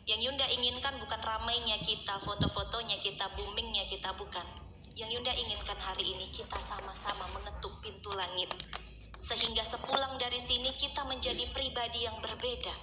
yang Yunda inginkan bukan ramainya kita, foto-fotonya kita, boomingnya kita, bukan. Yang Yunda inginkan hari ini kita sama-sama mengetuk pintu langit, sehingga sepulang dari sini kita menjadi pribadi yang berbeda,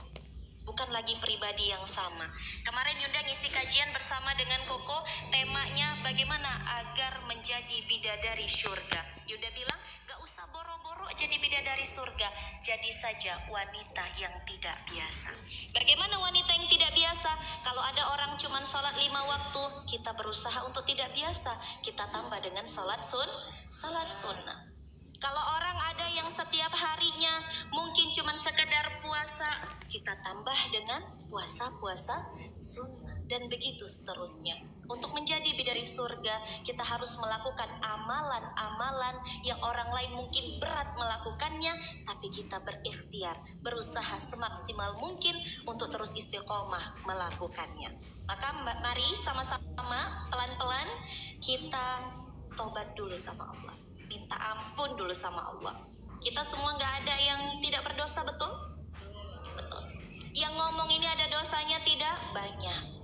bukan lagi pribadi yang sama. Kemarin Yunda ngisi kajian bersama dengan Koko, temanya bagaimana agar menjadi bidadari surga. Yunda bilang, gak usah boro-boro jadi bidadari surga, jadi saja wanita yang tidak biasa. Bagaimana wanita yang tidak biasa? Kalau ada orang cuman sholat 5 waktu, kita berusaha untuk tidak biasa, kita tambah dengan sholat sunnah. Kalau orang ada yang setiap harinya mungkin cuman sekedar puasa, kita tambah dengan puasa sunnah, dan begitu seterusnya. Untuk menjadi bidadari surga, kita harus melakukan amalan-amalan yang orang lain mungkin berat melakukannya, tapi kita berikhtiar, berusaha semaksimal mungkin untuk terus istiqomah melakukannya. Maka mari sama-sama pelan-pelan kita tobat dulu sama Allah, minta ampun dulu sama Allah. Kita semua gak ada yang tidak berdosa, betul? Betul. Yang ngomong ini ada dosanya tidak? Banyak.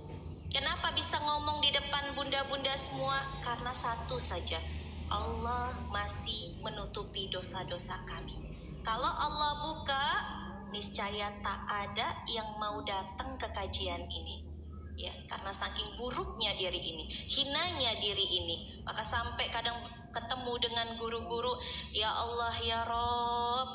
Kenapa bisa ngomong di depan bunda-bunda semua? Karena satu saja, Allah masih menutupi dosa-dosa kami. Kalau Allah buka, niscaya tak ada yang mau datang ke kajian ini. Ya, karena saking buruknya diri ini, hinanya diri ini, maka sampai kadang ketemu dengan guru-guru, ya Allah ya Rob,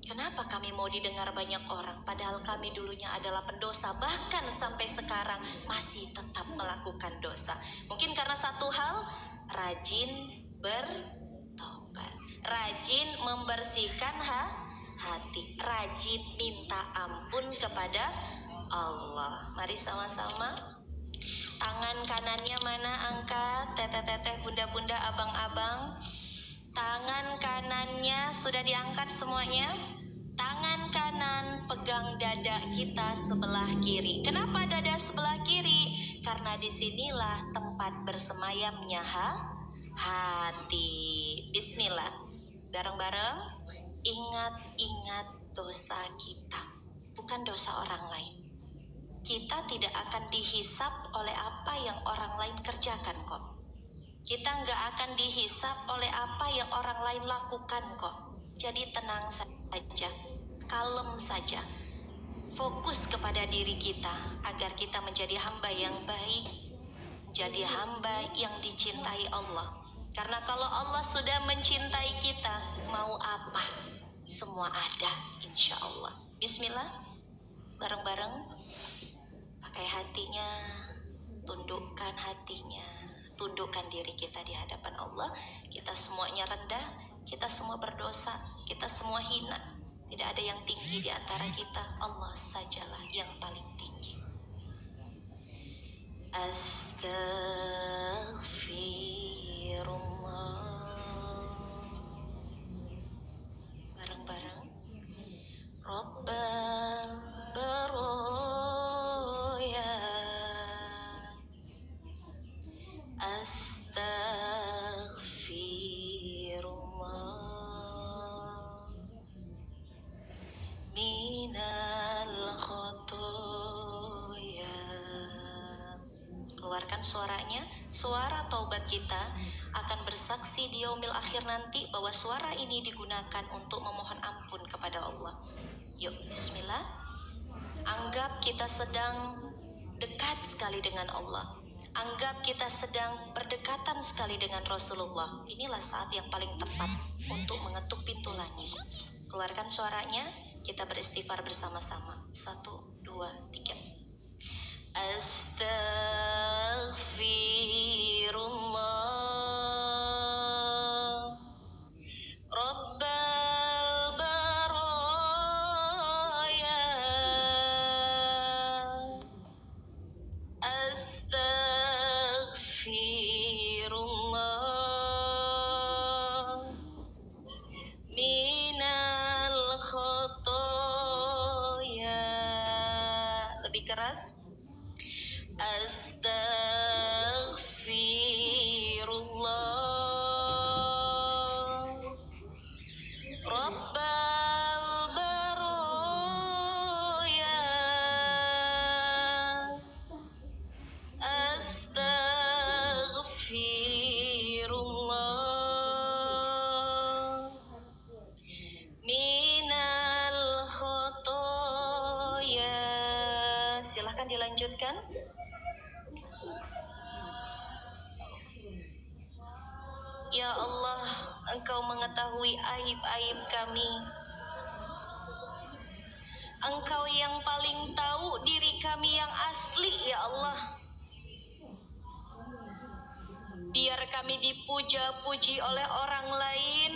kenapa kami mau didengar banyak orang, padahal kami dulunya adalah pendosa, bahkan sampai sekarang masih tetap melakukan dosa. Mungkin karena satu hal, rajin bertobat, rajin membersihkan hati, rajin minta ampun kepada Allah. Mari sama-sama. Tangan kanannya mana? Angkat. Teteh-teteh, bunda-bunda, abang-abang. Tangan kanannya sudah diangkat semuanya. Tangan kanan pegang dada kita sebelah kiri. Kenapa dada sebelah kiri? Karena disinilah tempat bersemayamnya hati. Bismillah. Bareng-bareng. Ingat-ingat dosa kita, bukan dosa orang lain. Kita tidak akan dihisap oleh apa yang orang lain kerjakan kok. Kita nggak akan dihisap oleh apa yang orang lain lakukan kok. Jadi tenang saja, kalem saja. Fokus kepada diri kita agar kita menjadi hamba yang baik, jadi hamba yang dicintai Allah. Karena kalau Allah sudah mencintai kita, mau apa? Semua ada, insya Allah. Bismillah, bareng-bareng. Pakai hatinya, tundukkan hatinya, tundukkan diri kita di hadapan Allah. Kita semuanya rendah, kita semua berdosa, kita semua hina. Tidak ada yang tinggi di antara kita, Allah sajalah yang paling tinggi. Astaghfirullah. Bareng-bareng. Rabbal baroya, astaghfirullah minal khotoya. Keluarkan suaranya. Suara taubat kita akan bersaksi di yaumil akhir nanti bahwa suara ini digunakan untuk memohon ampun kepada Allah. Yuk, bismillah. Anggap kita sedang dekat sekali dengan Allah. Anggap kita sedang berdekatan sekali dengan Rasulullah. Inilah saat yang paling tepat untuk mengetuk pintu langit. Keluarkan suaranya, kita beristighfar bersama-sama. 1, 2, 3. Astaghfirullah. Rabbal baroya, astaghfirullah minal khotoya. Lebih keras. Astaghfirullah. Rabbal baroya, astaghfirullah minal khotoya. Silahkan dilanjutkan. Engkau mengetahui aib-aib kami. Engkau yang paling tahu diri kami yang asli, ya Allah. Biar kami dipuja-puji oleh orang lain,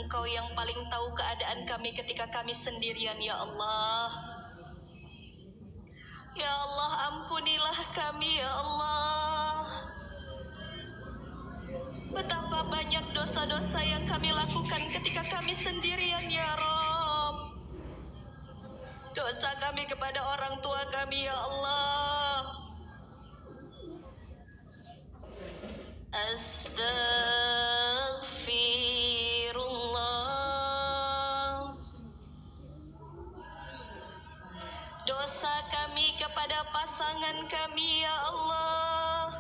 Engkau yang paling tahu keadaan kami ketika kami sendirian, ya Allah. Ya Allah, ampunilah kami, ya Allah. Betapa banyak dosa-dosa yang kami lakukan ketika kami sendirian, ya Rabb. Dosa kami kepada orang tua kami, ya Allah. Astaghfirullah. Dosa kami kepada pasangan kami, ya Allah.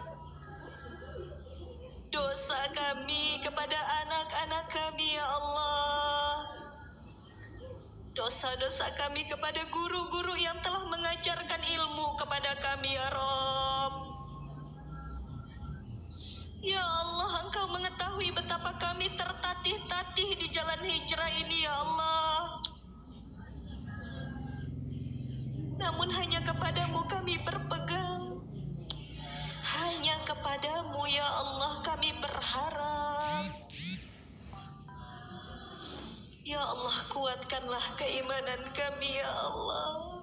Dosa kami kepada anak-anak kami, ya Allah. Dosa-dosa kami kepada guru-guru yang telah mengajarkan ilmu kepada kami, ya Rabb. Ya Allah, Engkau mengetahui betapa kami tertatih-tatih di jalan hijrah ini, ya Allah. Namun hanya kepadamu kami berpegang. Hanya kepadamu, ya Allah, kami berharap. Ya Allah, kuatkanlah keimanan kami, ya Allah.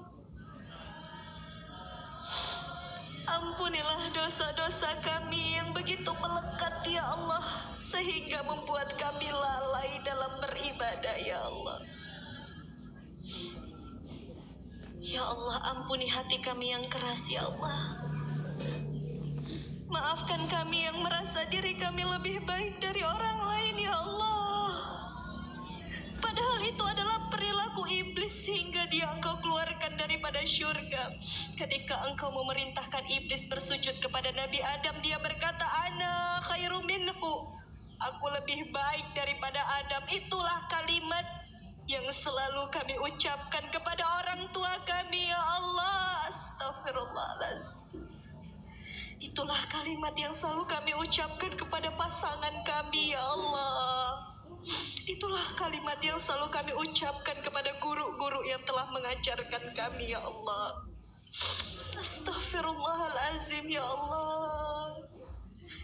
Ampunilah dosa-dosa kami yang begitu melekat, ya Allah, sehingga membuat kami lalai dalam beribadah, ya Allah. Ya Allah, ampuni hati kami yang keras, ya Allah. Maafkan kami yang merasa diri kami lebih baik dari orang lain, ya Allah. Padahal itu adalah perilaku iblis sehingga dia Engkau keluarkan daripada syurga. Ketika Engkau memerintahkan iblis bersujud kepada Nabi Adam, dia berkata, "Ana khairum minhu." Aku lebih baik daripada Adam. Itulah kalimat yang selalu kami ucapkan kepada orang tua kami, ya Allah. Astaghfirullahaladzim. Itulah kalimat yang selalu kami ucapkan kepada pasangan kami, ya Allah. Itulah kalimat yang selalu kami ucapkan kepada guru-guru yang telah mengajarkan kami, ya Allah. Astaghfirullahalazim, ya Allah.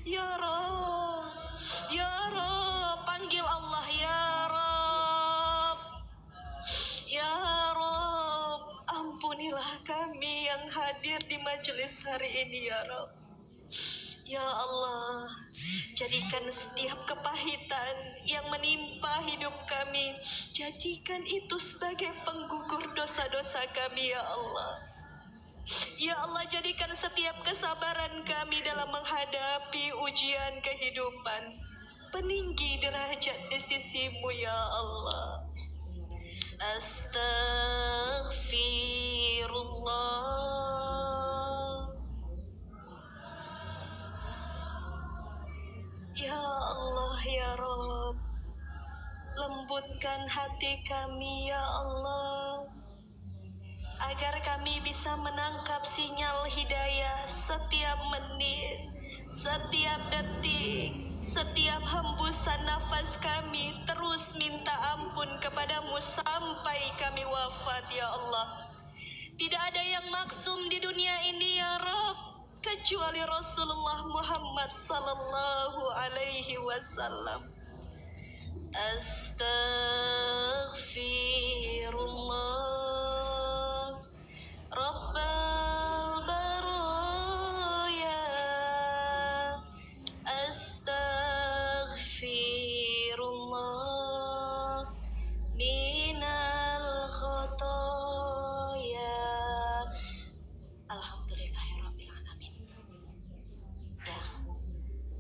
Ya Rabb, ya Rabb, panggil Allah, ya Rabb. Ya Rabb, ampunilah kami yang hadir di majelis hari ini, ya Rabb. Ya Allah, jadikan setiap kepahitan yang menimpa hidup kami, jadikan itu sebagai penggugur dosa-dosa kami, ya Allah. Ya Allah, jadikan setiap kesabaran kami dalam menghadapi ujian kehidupan peninggi derajat di sisimu, ya Allah. Astaghfirullah. Ya Allah, ya Rabb, lembutkan hati kami, ya Allah, agar kami bisa menangkap sinyal hidayah setiap menit, setiap detik, setiap hembusan nafas kami. Terus minta ampun kepadamu sampai kami wafat, ya Allah. Tidak ada yang maksum di dunia ini, ya Rabb, kecuali Rasulullah Muhammad sallallahu alaihi wasallam. Astaghfirullah Rabbal baraya. Astaghfirullah minal khotoya. Alhamdulillahirabbil alamin.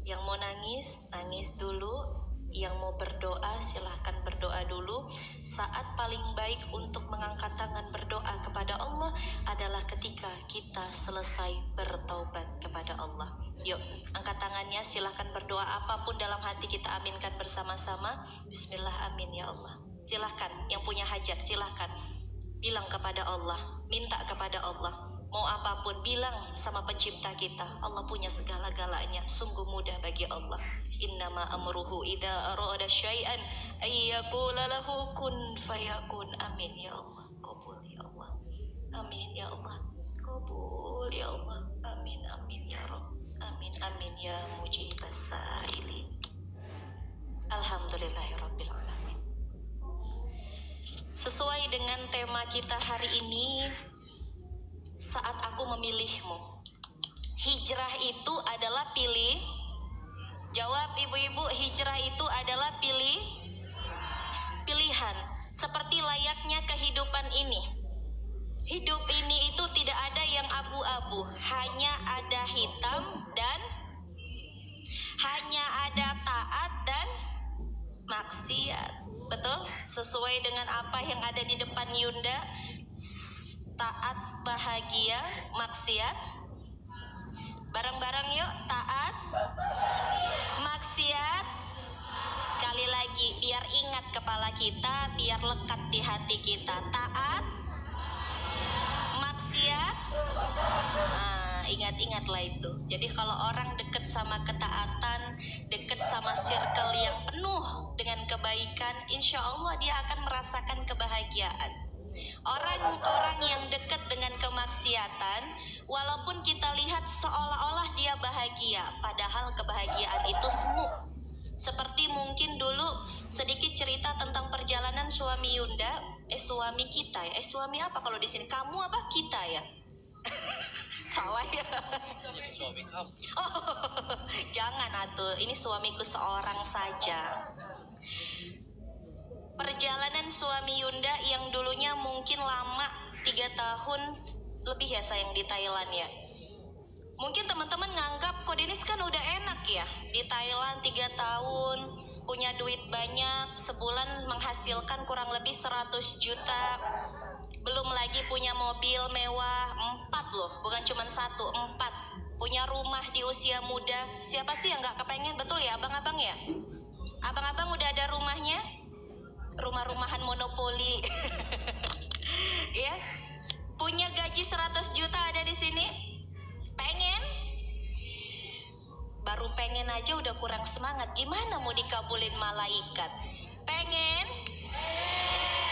Yang mau nangis, nangis dulu. Yang mau berdoa, silahkan berdoa dulu. Saat paling baik untuk mengangkat tangan berdoa kepada Allah adalah ketika kita selesai bertaubat kepada Allah. Yuk, angkat tangannya, silahkan berdoa apapun dalam hati kita aminkan bersama-sama. Bismillah, amin ya Allah. Silahkan, yang punya hajat silahkan bilang kepada Allah, minta kepada Allah. mau apapun bilang sama pencipta kita, Allah punya segala-galanya, sungguh mudah bagi Allah. Innama amruhu idza arada syai'an ayyaqula lahu kun fayakun. Amin ya Allah, qabul ya Allah. Amin ya Allah, qabul ya Allah. Amin amin ya Rabb. Amin amin ya mujibas sa'ilin. Alhamdulillahirabbil alamin. Sesuai dengan tema kita hari ini, saat aku memilihmu. Hijrah itu adalah pilih. Jawab ibu-ibu, hijrah itu adalah pilihan. Seperti layaknya kehidupan ini. Hidup ini itu tidak ada yang abu-abu, hanya ada hitam dan hanya ada taat dan maksiat. Betul? Sesuai dengan apa yang ada di depan Yunda. Taat, bahagia, maksiat. Bareng-bareng yuk, taat, maksiat. Sekali lagi, biar ingat kepala kita, biar lekat di hati kita. Taat, maksiat. Ingat-ingatlah itu. Jadi kalau orang dekat sama ketaatan, dekat sama circle yang penuh dengan kebaikan, insya Allah dia akan merasakan kebahagiaan. Orang-orang yang dekat dengan kemaksiatan, walaupun kita lihat seolah-olah dia bahagia, padahal kebahagiaan itu semu. Seperti mungkin dulu sedikit cerita tentang perjalanan suami Yunda, suami kita ya. Suami apa kalau di sini? Kamu apa kita ya? Salah ya. Suami kamu. Oh, jangan atuh. Ini suamiku seorang saja. Perjalanan suami Yunda yang dulunya mungkin lama 3 tahun lebih ya sayang di Thailand ya. Mungkin teman-teman nganggap kok Denis kan udah enak ya di Thailand 3 tahun, punya duit banyak, sebulan menghasilkan kurang lebih 100 juta. Belum lagi punya mobil mewah 4 loh, bukan cuma 1, 4. Punya rumah di usia muda. Siapa sih yang gak kepengen? Betul ya abang-abang ya? Abang-abang udah ada rumahnya? Rumah-rumahan monopoli. Ya. Punya gaji 100 juta ada di sini? Pengen? Baru pengen aja udah kurang semangat. Gimana mau dikabulin malaikat? Pengen?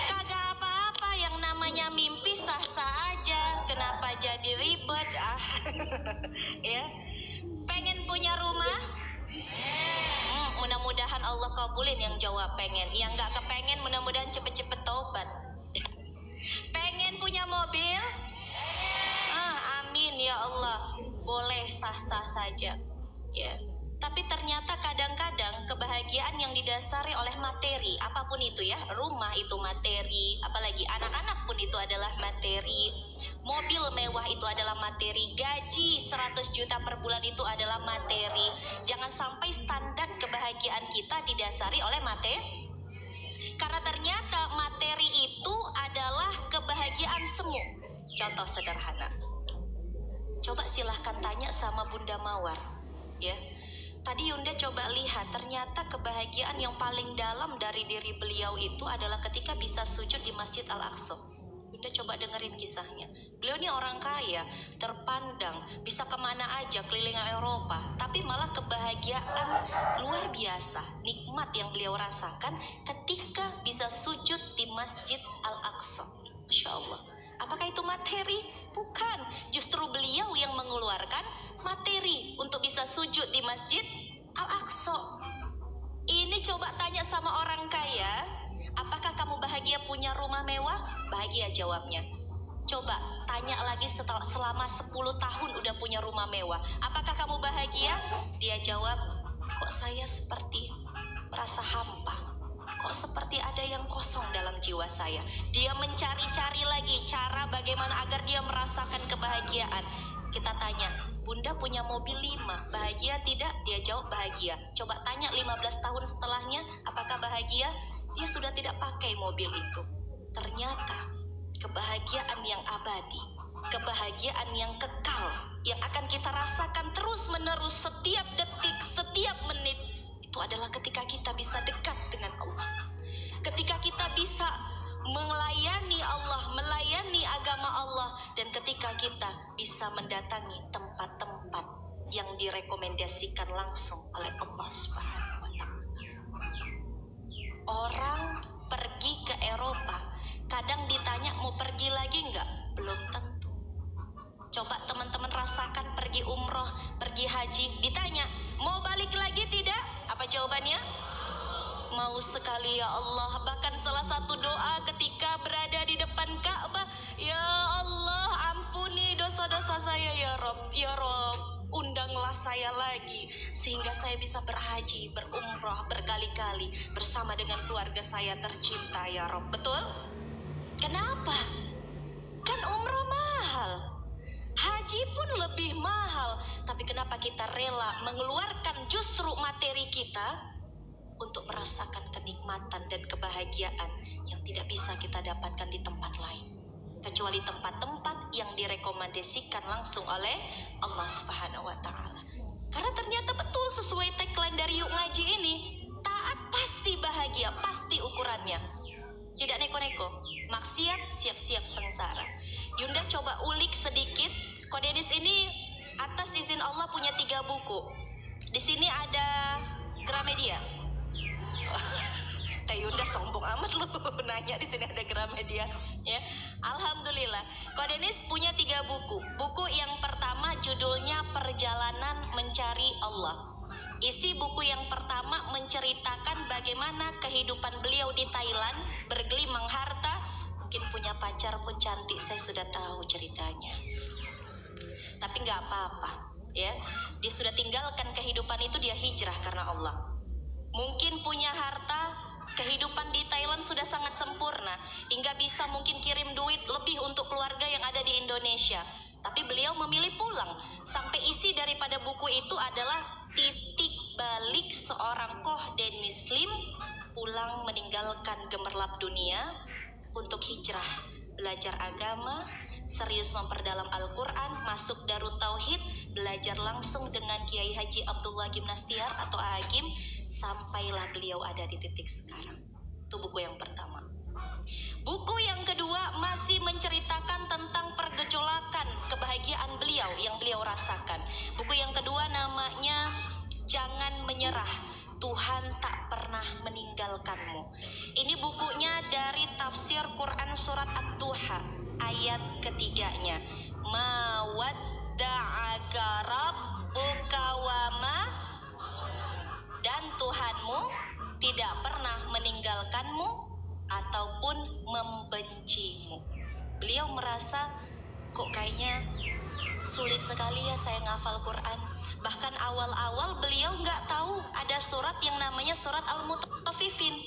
Kagak apa-apa, yang namanya mimpi sah-sah aja. Kenapa jadi ribet? Ya. Pengen punya rumah? Mudah-mudahan Allah kabulin yang jawab pengen. Yang gak kepengen mudah-mudahan cepet-cepet taubat. Pengen punya mobil? Amin ya Allah. Boleh sah-sah saja ya. Tapi ternyata kadang-kadang kebahagiaan yang didasari oleh materi, apapun itu ya, rumah itu materi, apalagi anak-anak pun itu adalah materi, mobil mewah itu adalah materi, gaji 100 juta per bulan itu adalah materi. Jangan sampai standar kebahagiaan kita didasari oleh materi, karena ternyata materi itu adalah kebahagiaan semu. Contoh sederhana, coba silahkan tanya sama Bunda Mawar ya. Tadi Yunda coba lihat, ternyata kebahagiaan yang paling dalam dari diri beliau itu adalah ketika bisa sujud di Masjid Al-Aqsa. Yunda coba dengerin kisahnya. Beliau ini orang kaya, terpandang, bisa kemana aja, keliling Eropa. Tapi malah kebahagiaan luar biasa, nikmat yang beliau rasakan ketika bisa sujud di Masjid Al-Aqsa. Masya Allah. Apakah itu materi? Bukan. Justru beliau yang mengeluarkan materi untuk bisa sujud di Masjid Al-Aqsa. Ini coba tanya sama orang kaya, apakah kamu bahagia punya rumah mewah? Bahagia jawabnya. Coba tanya lagi selama 10 tahun udah punya rumah mewah, apakah kamu bahagia? Dia jawab, kok saya seperti merasa hampa, kok seperti ada yang kosong dalam jiwa saya. Dia mencari-cari lagi cara bagaimana agar dia merasakan kebahagiaan. Kita tanya, Bunda punya mobil 5, bahagia tidak? Dia jawab bahagia. Coba tanya 15 tahun setelahnya, apakah bahagia? Dia sudah tidak pakai mobil itu. Ternyata kebahagiaan yang abadi, kebahagiaan yang kekal, yang akan kita rasakan terus-menerus setiap detik, setiap menit, itu adalah ketika kita bisa dekat dengan Allah. Ketika kita bisa melayani Allah, melayani agama Allah, dan ketika kita bisa mendatangi tempat-tempat yang direkomendasikan langsung oleh Allah Subhanahu wa Ta'ala. Orang pergi ke Eropa, kadang ditanya mau pergi lagi enggak? Belum tentu. Coba teman-teman rasakan pergi umroh, pergi haji, ditanya mau balik lagi tidak? Apa jawabannya? Mau sekali ya Allah. Bahkan salah satu doa ketika berada di depan Ka'bah, ya Allah ampuni dosa-dosa saya ya Rob, ya Rob, undanglah saya lagi sehingga saya bisa berhaji, berumrah berkali-kali bersama dengan keluarga saya tercinta ya Rob. Betul? Kenapa? Kan umrah mahal, haji pun lebih mahal, tapi kenapa kita rela mengeluarkan justru materi kita untuk merasakan kenikmatan dan kebahagiaan yang tidak bisa kita dapatkan di tempat lain, kecuali tempat-tempat yang direkomendasikan langsung oleh Allah Subhanahu wa Ta'ala. Karena ternyata betul sesuai tagline dari Yuk Ngaji ini, taat pasti bahagia, pasti ukurannya, tidak neko-neko, maksiat siap-siap sengsara. Yunda coba ulik sedikit. Ko Denis ini atas izin Allah punya 3 buku. Di sini ada Gramedia. Kayak Yunda sombong amat lu nanya di sini ada Gramedia ya. Alhamdulillah. Ko Denis punya 3 buku. Buku yang pertama judulnya Perjalanan Mencari Allah. Isi buku yang pertama menceritakan bagaimana kehidupan beliau di Thailand, bergelimang harta, mungkin punya pacar pun cantik, saya sudah tahu ceritanya. Tapi nggak apa-apa ya. Dia sudah tinggalkan kehidupan itu, dia hijrah karena Allah. Mungkin punya harta, kehidupan di Thailand sudah sangat sempurna hingga bisa mungkin kirim duit lebih untuk keluarga yang ada di Indonesia. Tapi beliau memilih pulang. Sampai isi daripada buku itu adalah titik balik seorang Kohden Muslim pulang meninggalkan gemerlap dunia untuk hijrah, belajar agama, serius memperdalam Al-Quran, masuk Darut Tauhid, belajar langsung dengan Kiai Haji Abdullah Gimnastiar atau Agim, sampailah beliau ada di titik sekarang. Itu buku yang pertama. Buku yang kedua masih menceritakan tentang pergejolakan kebahagiaan beliau yang beliau rasakan. Buku yang kedua namanya Jangan Menyerah, Tuhan Tak Pernah Meninggalkanmu. Ini bukunya dari tafsir Quran surat At-Tuha ayat ketiganya. Ma wadda'aka rabbuka wa ma, dan Tuhanmu tidak pernah meninggalkanmu ataupun membencimu. Beliau merasa kok kayaknya sulit sekali ya saya ngafal Quran. Bahkan awal-awal beliau nggak tahu ada surat yang namanya surat Al-Mutaffifin.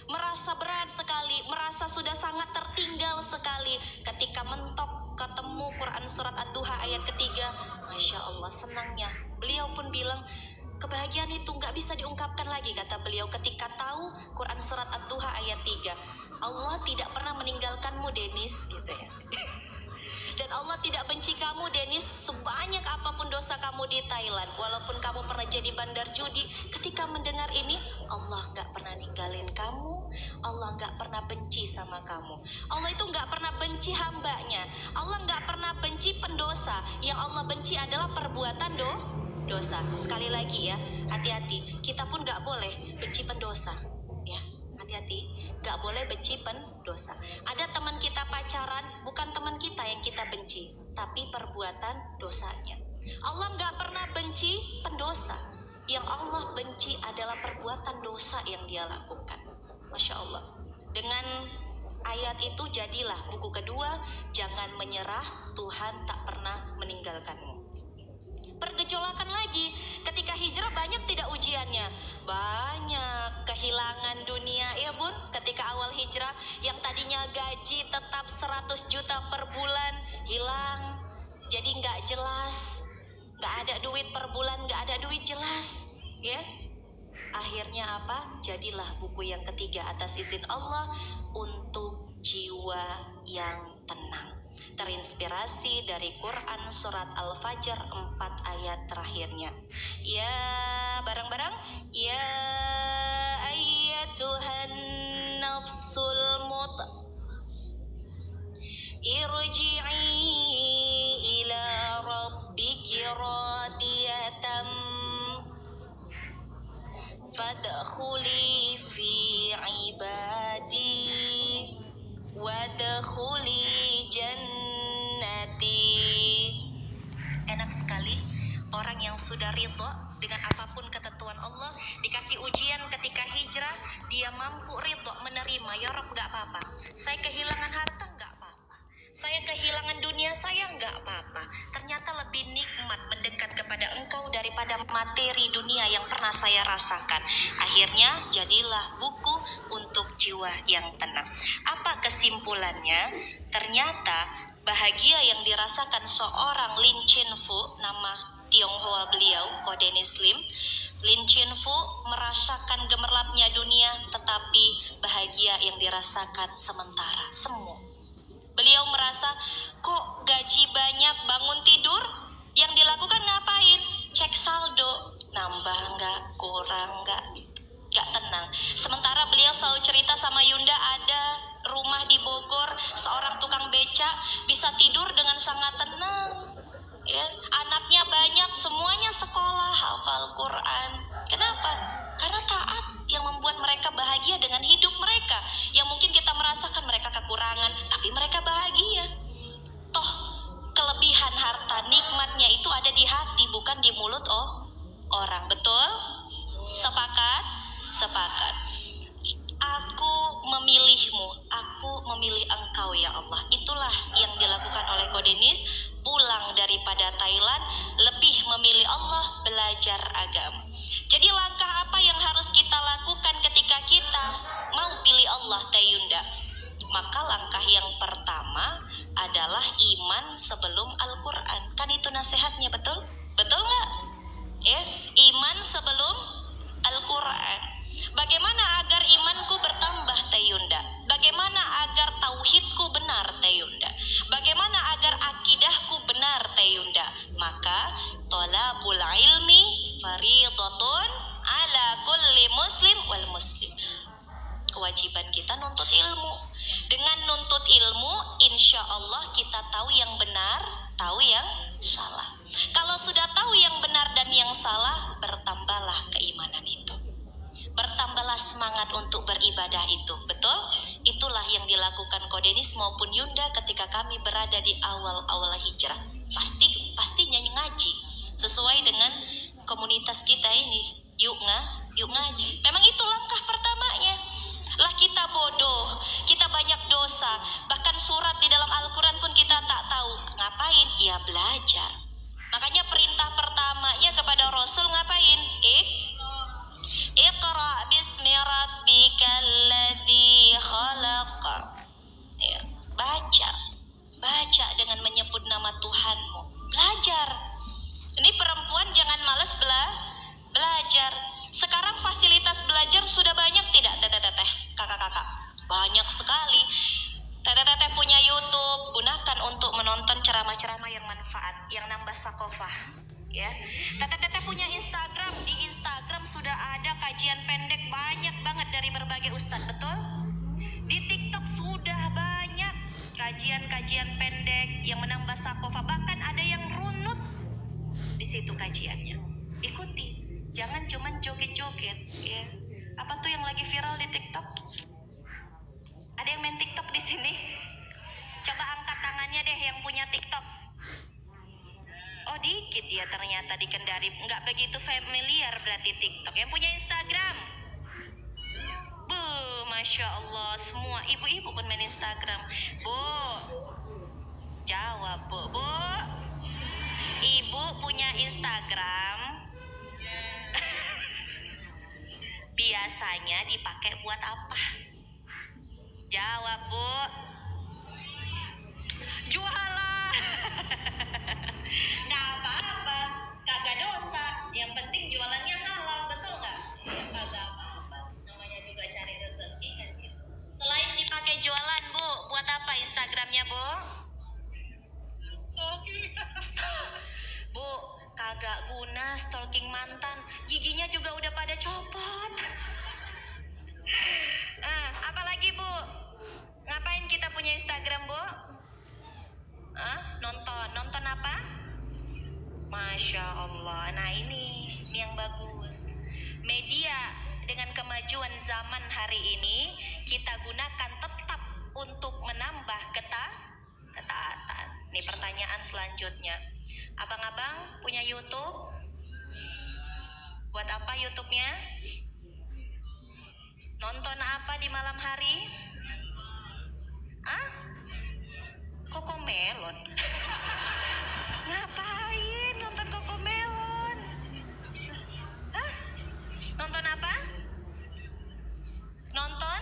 Merasa berat sekali, merasa sudah sangat tertinggal sekali. Ketika mentok ketemu Quran surat Ad-Duha ayat ketiga, Masya Allah senangnya. Beliau pun bilang, kebahagiaan itu nggak bisa diungkapkan lagi, kata beliau ketika tahu Quran surat Ad-Duha ayat 3. Allah tidak pernah meninggalkanmu Denis, gitu ya. Dan Allah tidak benci kamu Denis sebanyak apapun dosa kamu di Thailand. Walaupun kamu pernah jadi bandar judi, ketika mendengar ini, Allah gak pernah ninggalin kamu. Allah gak pernah benci sama kamu. Allah itu gak pernah benci hambanya. Allah gak pernah benci pendosa. Yang Allah benci adalah perbuatan dosa. Sekali lagi ya, hati-hati. Kita pun gak boleh benci pendosa. Ya, hati-hati. Gak boleh benci pendosa. Ada teman kita pacaran, bukan teman kita yang kita benci, tapi perbuatan dosanya. Allah gak pernah benci pendosa. Yang Allah benci adalah perbuatan dosa yang dia lakukan. Masya Allah. Dengan ayat itu jadilah buku kedua, Jangan Menyerah, Tuhan Tak Pernah Meninggalkanmu. Pergejolakan lagi, ketika hijrah banyak tidak ujiannya, banyak kehilangan dunia ya bun. Ketika awal hijrah yang tadinya gaji tetap 100 juta per bulan hilang, jadi nggak jelas, nggak ada duit per bulan, nggak ada duit jelas ya. Akhirnya apa? Jadilah buku yang ketiga atas izin Allah, Untuk Jiwa yang Tenang. Terinspirasi dari Quran surat Al-Fajr 4 ayat terakhirnya. Ya, bareng-bareng. Ya ayyatuhan nafsul irji'i fadkhuli fi ibadi wadkhuli jannati. Enak sekali orang yang sudah ridho dengan apapun ketentuan Allah, dikasih ujian ketika hijrah, dia mampu ridho menerima. Ya Rabb, gak apa-apa, saya kehilangan harta gak apa-apa, saya kehilangan dunia saya gak apa-apa. Ternyata lebih nikmat mendekat kepada Engkau daripada materi dunia yang pernah saya rasakan. Akhirnya jadilah buku untuk jiwa yang tenang. Apa kesimpulannya? Ternyata bahagia yang dirasakan seorang Lin Chin-fu, nama Tionghoa beliau, kode Muslim, Lin Chin-fu merasakan gemerlapnya dunia, tetapi bahagia yang dirasakan sementara, semu. Beliau merasa, kok gaji banyak, bangun tidur, yang dilakukan ngapain? Cek saldo, nambah nggak, kurang nggak, gak tenang. Sementara beliau selalu cerita sama Yunda, ada rumah di Bogor, seorang tukang beca bisa tidur dengan sangat tenang. Ya, anaknya banyak, semuanya sekolah, hafal Quran. Kenapa? Karena taat yang membuat mereka bahagia dengan hidup mereka. Yang mungkin kita merasakan mereka kekurangan, tapi mereka bahagia. Toh kelebihan harta, nikmatnya itu ada di hati, bukan di mulut orang. Betul? Sepakat? Sepakat. Aku memilihmu, aku memilih engkau ya Allah. Itulah yang dilakukan oleh Kodenis. Pulang daripada Thailand, lebih memilih Allah, belajar agama. Jadi langkah apa yang harus kita lakukan ketika kita mau pilih Allah, Tayunda? Maka langkah yang pertama adalah iman sebelum Al-Quran. Kan itu nasihatnya, betul? Betul nggak? Ya, iman sebelum Al-Quran. Bagaimana agar imanku bertambah, Tayunda? Bagaimana agar tauhidku benar, Tayunda? Bagaimana agar akidahku benar, Tayunda? Maka thalabul ilmi faridatun ala kulli muslim wal muslim. Kewajiban kita nuntut ilmu. Dengan nuntut ilmu, insya Allah kita tahu yang benar, tahu yang salah. Kalau sudah tahu yang benar dan yang salah, bertambahlah keimanan itu, bertambahlah semangat untuk beribadah itu. Betul? Itulah yang dilakukan Kodenis maupun Yunda ketika kami berada di awal-awal hijrah. Pastinya ngaji sesuai dengan komunitas kita ini. Yuk ngaji. Memang itu langkah pertamanya. Lah kita bodoh, kita banyak dosa, bahkan surat di dalam Al-Quran pun kita tak tahu. Ngapain? Ya belajar. Makanya perintah pertamanya kepada Rasul ngapain? Iqra bismi rabbikal ladzi khalaq. Ya, baca dengan menyebut nama Tuhanmu. Belajar. Ini perempuan jangan malas belajar. Sekarang fasilitas belajar sudah banyak tidak, teteh, kakak-kakak? Banyak sekali. Teteh punya YouTube, gunakan untuk menonton ceramah-ceramah yang manfaat, yang nambah sakofah. Ya, teteh punya Instagram. Di Instagram sudah ada kajian pendek banyak banget dari berbagai ustadz, betul? Di TikTok sudah banyak kajian-kajian pendek yang menambah sakofah, bahkan ada yang runut di situ kajiannya. Ikuti, jangan cuman joget-joget. Ya, apa tuh yang lagi viral di TikTok? Ada yang main TikTok di sini? Coba angkat tangannya deh yang punya TikTok. Oh dikit ya ternyata di Kendari, nggak begitu familiar berarti TikTok. Yang punya Instagram, Masya Allah, semua ibu-ibu pun main Instagram. Bu, jawab bu. Ibu punya Instagram, biasanya dipakai buat apa? Jawab bu. Jualan. Nggak apa-apa, kagak dosa. Yang penting jualannya halal, betul nggak? Ya kagak apa-apa, namanya juga cari rezeki kan gitu. Selain dipakai jualan bu, buat apa Instagramnya bu? Bu, kagak guna stalking mantan, giginya juga udah pada copot. Apalagi bu? Ngapain kita punya Instagram bu? Nonton apa? Masya Allah. Nah ini yang bagus. media dengan kemajuan zaman hari ini kita gunakan tetap untuk menambah ketaatan. Nih pertanyaan selanjutnya. Abang-abang punya YouTube? Buat apa YouTube-nya? Nonton apa di malam hari? Cocomelon. Ngapain nonton Cocomelon? Nonton apa? Nonton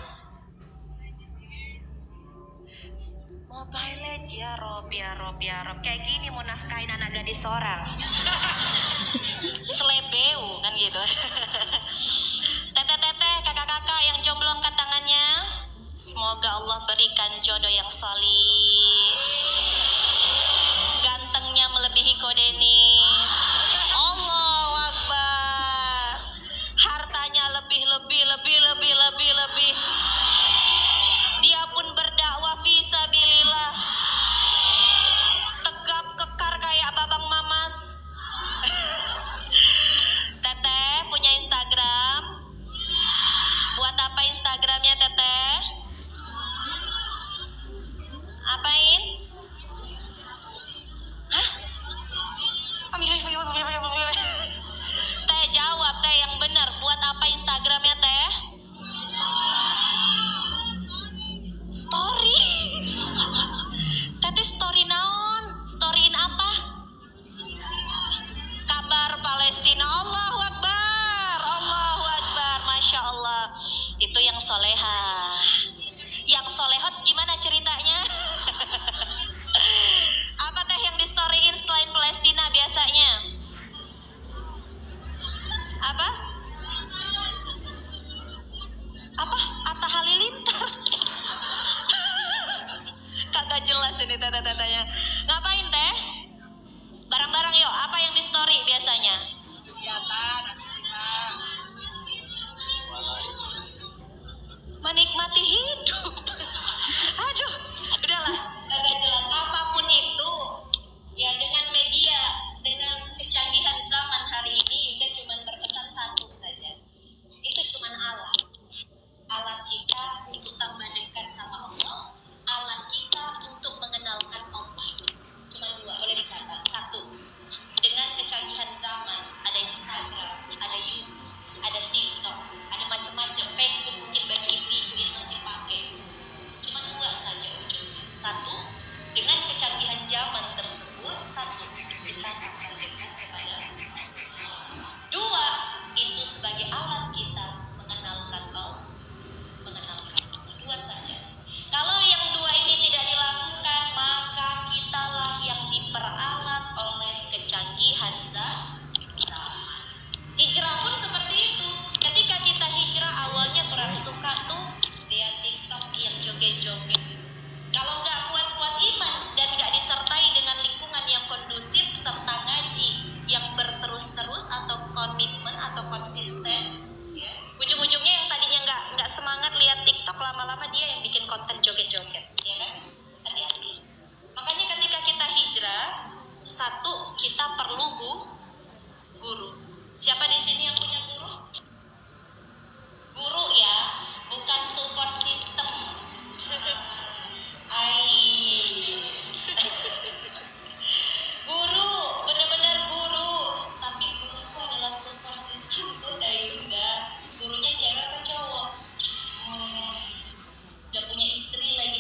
Mobile Legends. Ya Rob. Kayak gini mau nafkahin anak gadis seorang. Selebeu kan gitu. Teteh-teteh, kakak-kakak yang jomblo angkat tangannya. Semoga Allah berikan jodoh yang salih. Gantengnya melebihi Kodenis. Allahu Akbar. Hartanya lebih. Dia pun berdakwah fisabilillah. Tegap kekar kayak babang mamas. Teteh punya Instagram? Buat apa Instagramnya teteh? Apain? Hah? Teh jawab teh yang benar. Buat apa Instagramnya teh? Story. Teteh story naon? Storyin apa? Kabar Palestina. Allahu Akbar. Masya Allah. Itu yang solehah. Yang solehot gimana ceritanya? Apa teh yang di storyin selain Palestina biasanya? Apa? Atta Halilintar. Kagak jelas ini tata-tatanya. Ngapain teh? Barang-barang yuk. Apa yang di story biasanya? Menikmati hidup. Aduh, udahlah. Kagak jelas. Apapun itu, ya dengan media, dengan kecanggihan zaman hari ini, udah cuma berkesan satu saja. Itu cuma alat. Alat kita untuk tambah dekat sama Allah. Alat kita untuk mengenalkan Allah. Cuma dua, boleh dicatat. Satu, dengan kecanggihan zaman, ada Instagram, ada YouTube, ada TikTok, ada macam-macam. Facebook mungkin bagi ibu yang masih pakai. Cuma dua saja ujungnya. Satu, dengan kecanggihan zaman tersebut, satu, kita akan dekat kepada Allah. Dua, itu sebagai alat kita mengenalkan Allah. Dua saja. Kalau yang dua ini tidak dilakukan, maka kitalah yang diperalat oleh kecanggihan zaman. Hijrah pun seperti itu. Ketika kita hijrah, awalnya kurang suka tuh lihat TikTok yang joget-joget. Kalau nggak kuat-kuat iman dan nggak disertai dengan lingkungan yang kondusif serta ngaji yang berterus-terus atau komitmen atau konsisten, ya, ujung-ujungnya yang tadinya nggak semangat lihat TikTok, lama-lama dia yang bikin konten joget-joget, ya kan? Hati-hati. Makanya ketika kita hijrah, satu, kita perlu guru. Siapa di sini yang punya guru? Guru ya, bukan support system. Guru, benar-benar guru. Tapi guruku adalah support systemku, Yunda. Gurunya cewek apa cowok? Udah punya istri lagi.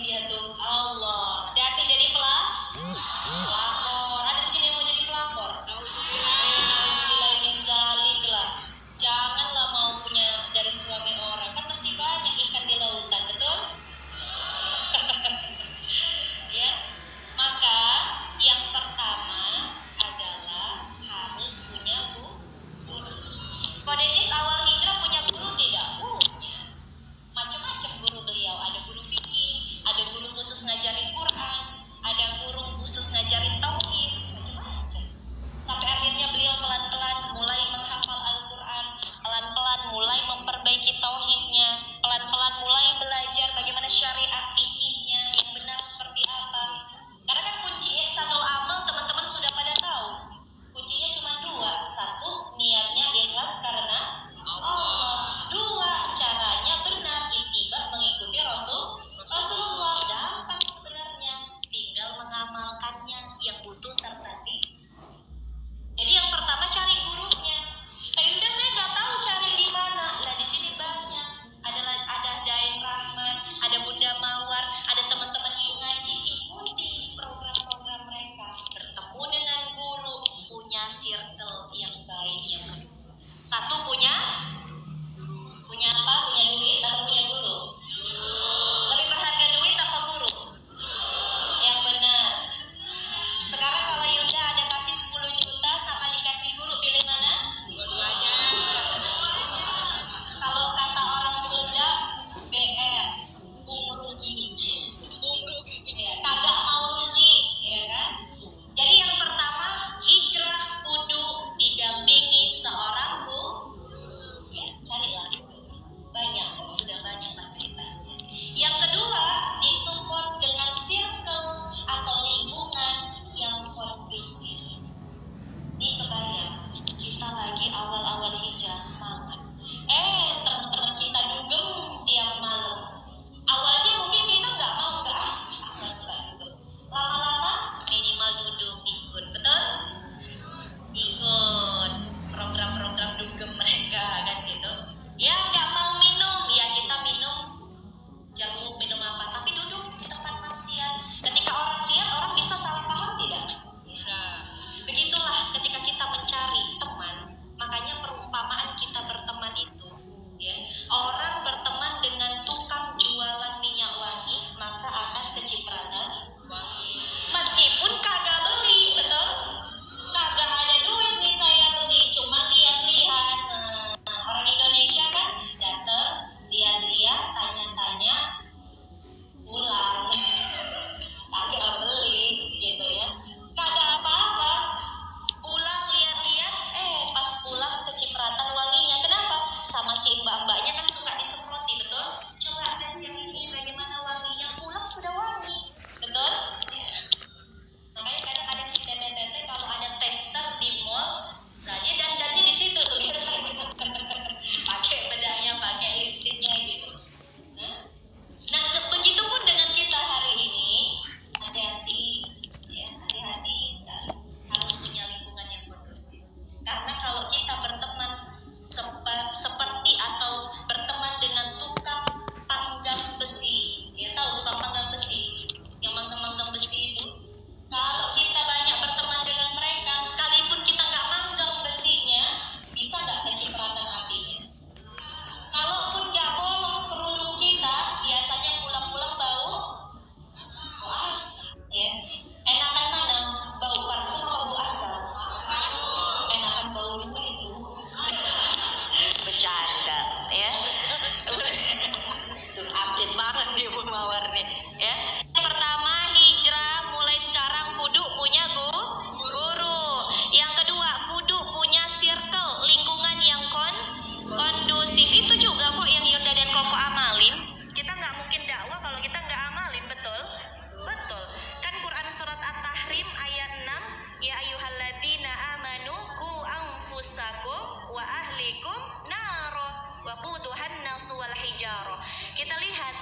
alaikum naro waquduhan nasu wal hijaro. Kita lihat,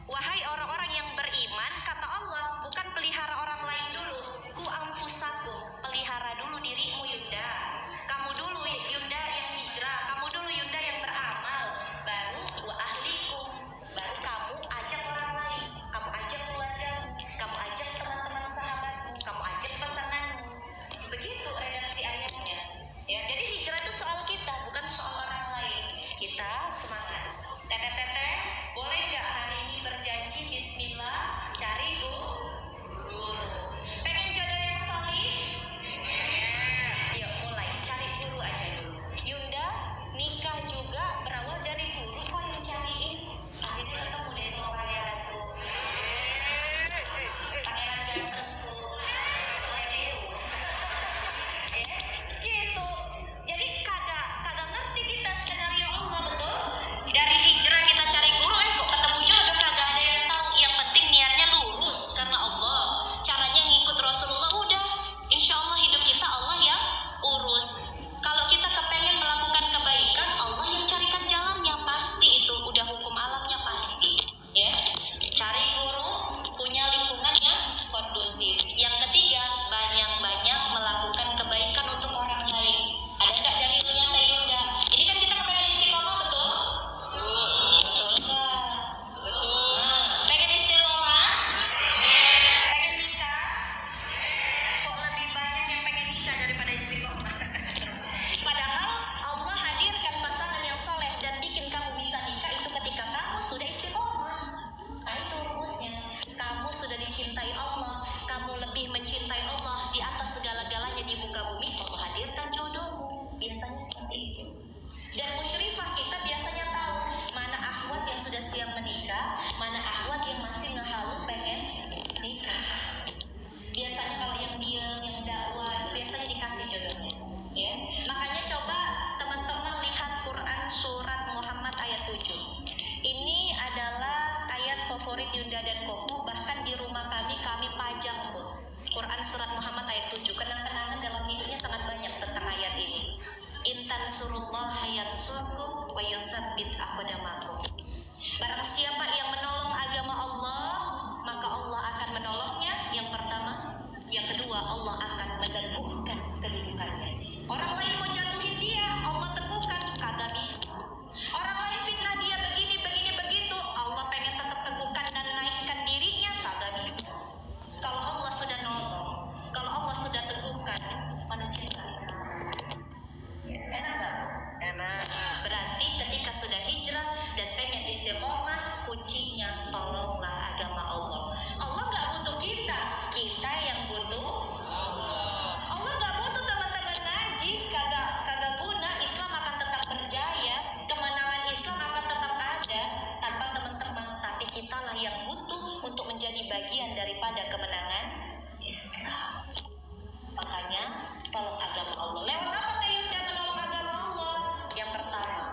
wahai orang-orang yang beriman, kata Allah, bukan pelihara orang lain dulu. Ku anfusakum, pelihara dulu dirimu Yunda. Kamu dulu Yunda yang hijrah, kamu dulu Yunda yang beramal, baru wa ahlikum, baru kamu ajak orang lain, kamu ajak keluargamu, kamu ajak teman-teman sahabatmu, kamu ajak pasanganmu. Begitu redaksi ayatnya. Ya, jadi hijrah itu soal kita, bukan soal orang lain. Kita semangat. Teteh-teteh, boleh nggak hari ini berjanji bismillah cari guru? Pengen jodoh yang solih? Yuk mulai cari guru aja dulu. Yunda nikah juga berawal dari guru kok yang cariin. Akhirnya ketemu deh sama pangeran tuh. Pangeran ganteng tuh. Selebeu. Ya, gitu. Jadi kagak ngerti kita skenario Allah, betul? Dari hijrah kita cari guru, kok ketemu jodoh kagak ada yang tahu. Yang penting niatnya lurus karena Allah. Caranya ngikut Rasulullah, udah. Insya Allah hidup kita Allah yang urus. Kalau kita kepengen melakukan kebaikan, Allah yang carikan jalannya, pasti itu udah hukum alamnya pasti. Ya, cari guru, punya lingkungan yang kondusif. Yang ketiga, banyak-banyak melakukan kebaikan untuk orang lain. Ada nggak dalilnya Teh Yunda? Ini kan kita kepengen istiqomah, betul? Betul nggak? Betul. Pengen istiqomah? Pengen nikah? Kok lebih banyak yang pengen nikah daripada istiqomah? Padahal Allah hadirkan pasangan yang soleh dan bikin kamu bisa nikah itu ketika kamu sudah istiqomah. Nah itu rumusnya. Kamu sudah dicintai Allah, kamu lebih mencintai Allah di atas segala-galanya di muka bumi, Allah hadirkan jodohmu. Biasanya seperti itu. Dan musyrifah kita biasanya tahu mana akhwat yang sudah siap menikah, mana akhwat yang masih ngehalu pengen nikah. Biasanya kalau yang diam, yang dakwah, biasanya dikasih jodohnya. Ya, makanya coba teman-teman lihat Quran surat Muhammad ayat 7. Ini adalah ayat favorit Yunda dan Koko, bahkan di rumah kami pajang tuh. Quran surat Muhammad ayat 7. Kenang-kenangan dalam hidupnya sangat banyak tentang ayat ini. Intan surullah yansurkum wa yutsabbit aqdamakum. Barang siapa yang menolong agama Allah, maka Allah akan menolongnya. Yang pertama, yang kedua, Allah akan meneguhkan kedudukannya. Orang lain mau jatuhin dia, Allah teguhkan, kagak bisa. Orang lain fitnah dia begini begitu, Allah pengen tetap teguhkan dan naikkan dirinya, kagak bisa. Kalau Allah sudah nolong, kalau Allah sudah teguhkan, manusia nggak bisa. Enak nggak? Enak. Berarti ketika sudah hijrah dan pengen istiqomah, kuncinya tolonglah agama Allah. Allah nggak butuh kita, kita yang butuh Allah. Allah nggak butuh teman-teman ngaji, kagak guna. Islam akan tetap berjaya, kemenangan Islam akan tetap ada tanpa teman-teman. Tapi kitalah yang butuh untuk menjadi bagian daripada kemenangan Islam. Makanya tolong agama Allah. Lewat apa Teh Yunda menolong agama Allah? Yang pertama,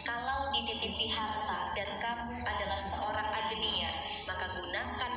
kalau dititipi harta dan kamu adalah seorang agnia, maka gunakan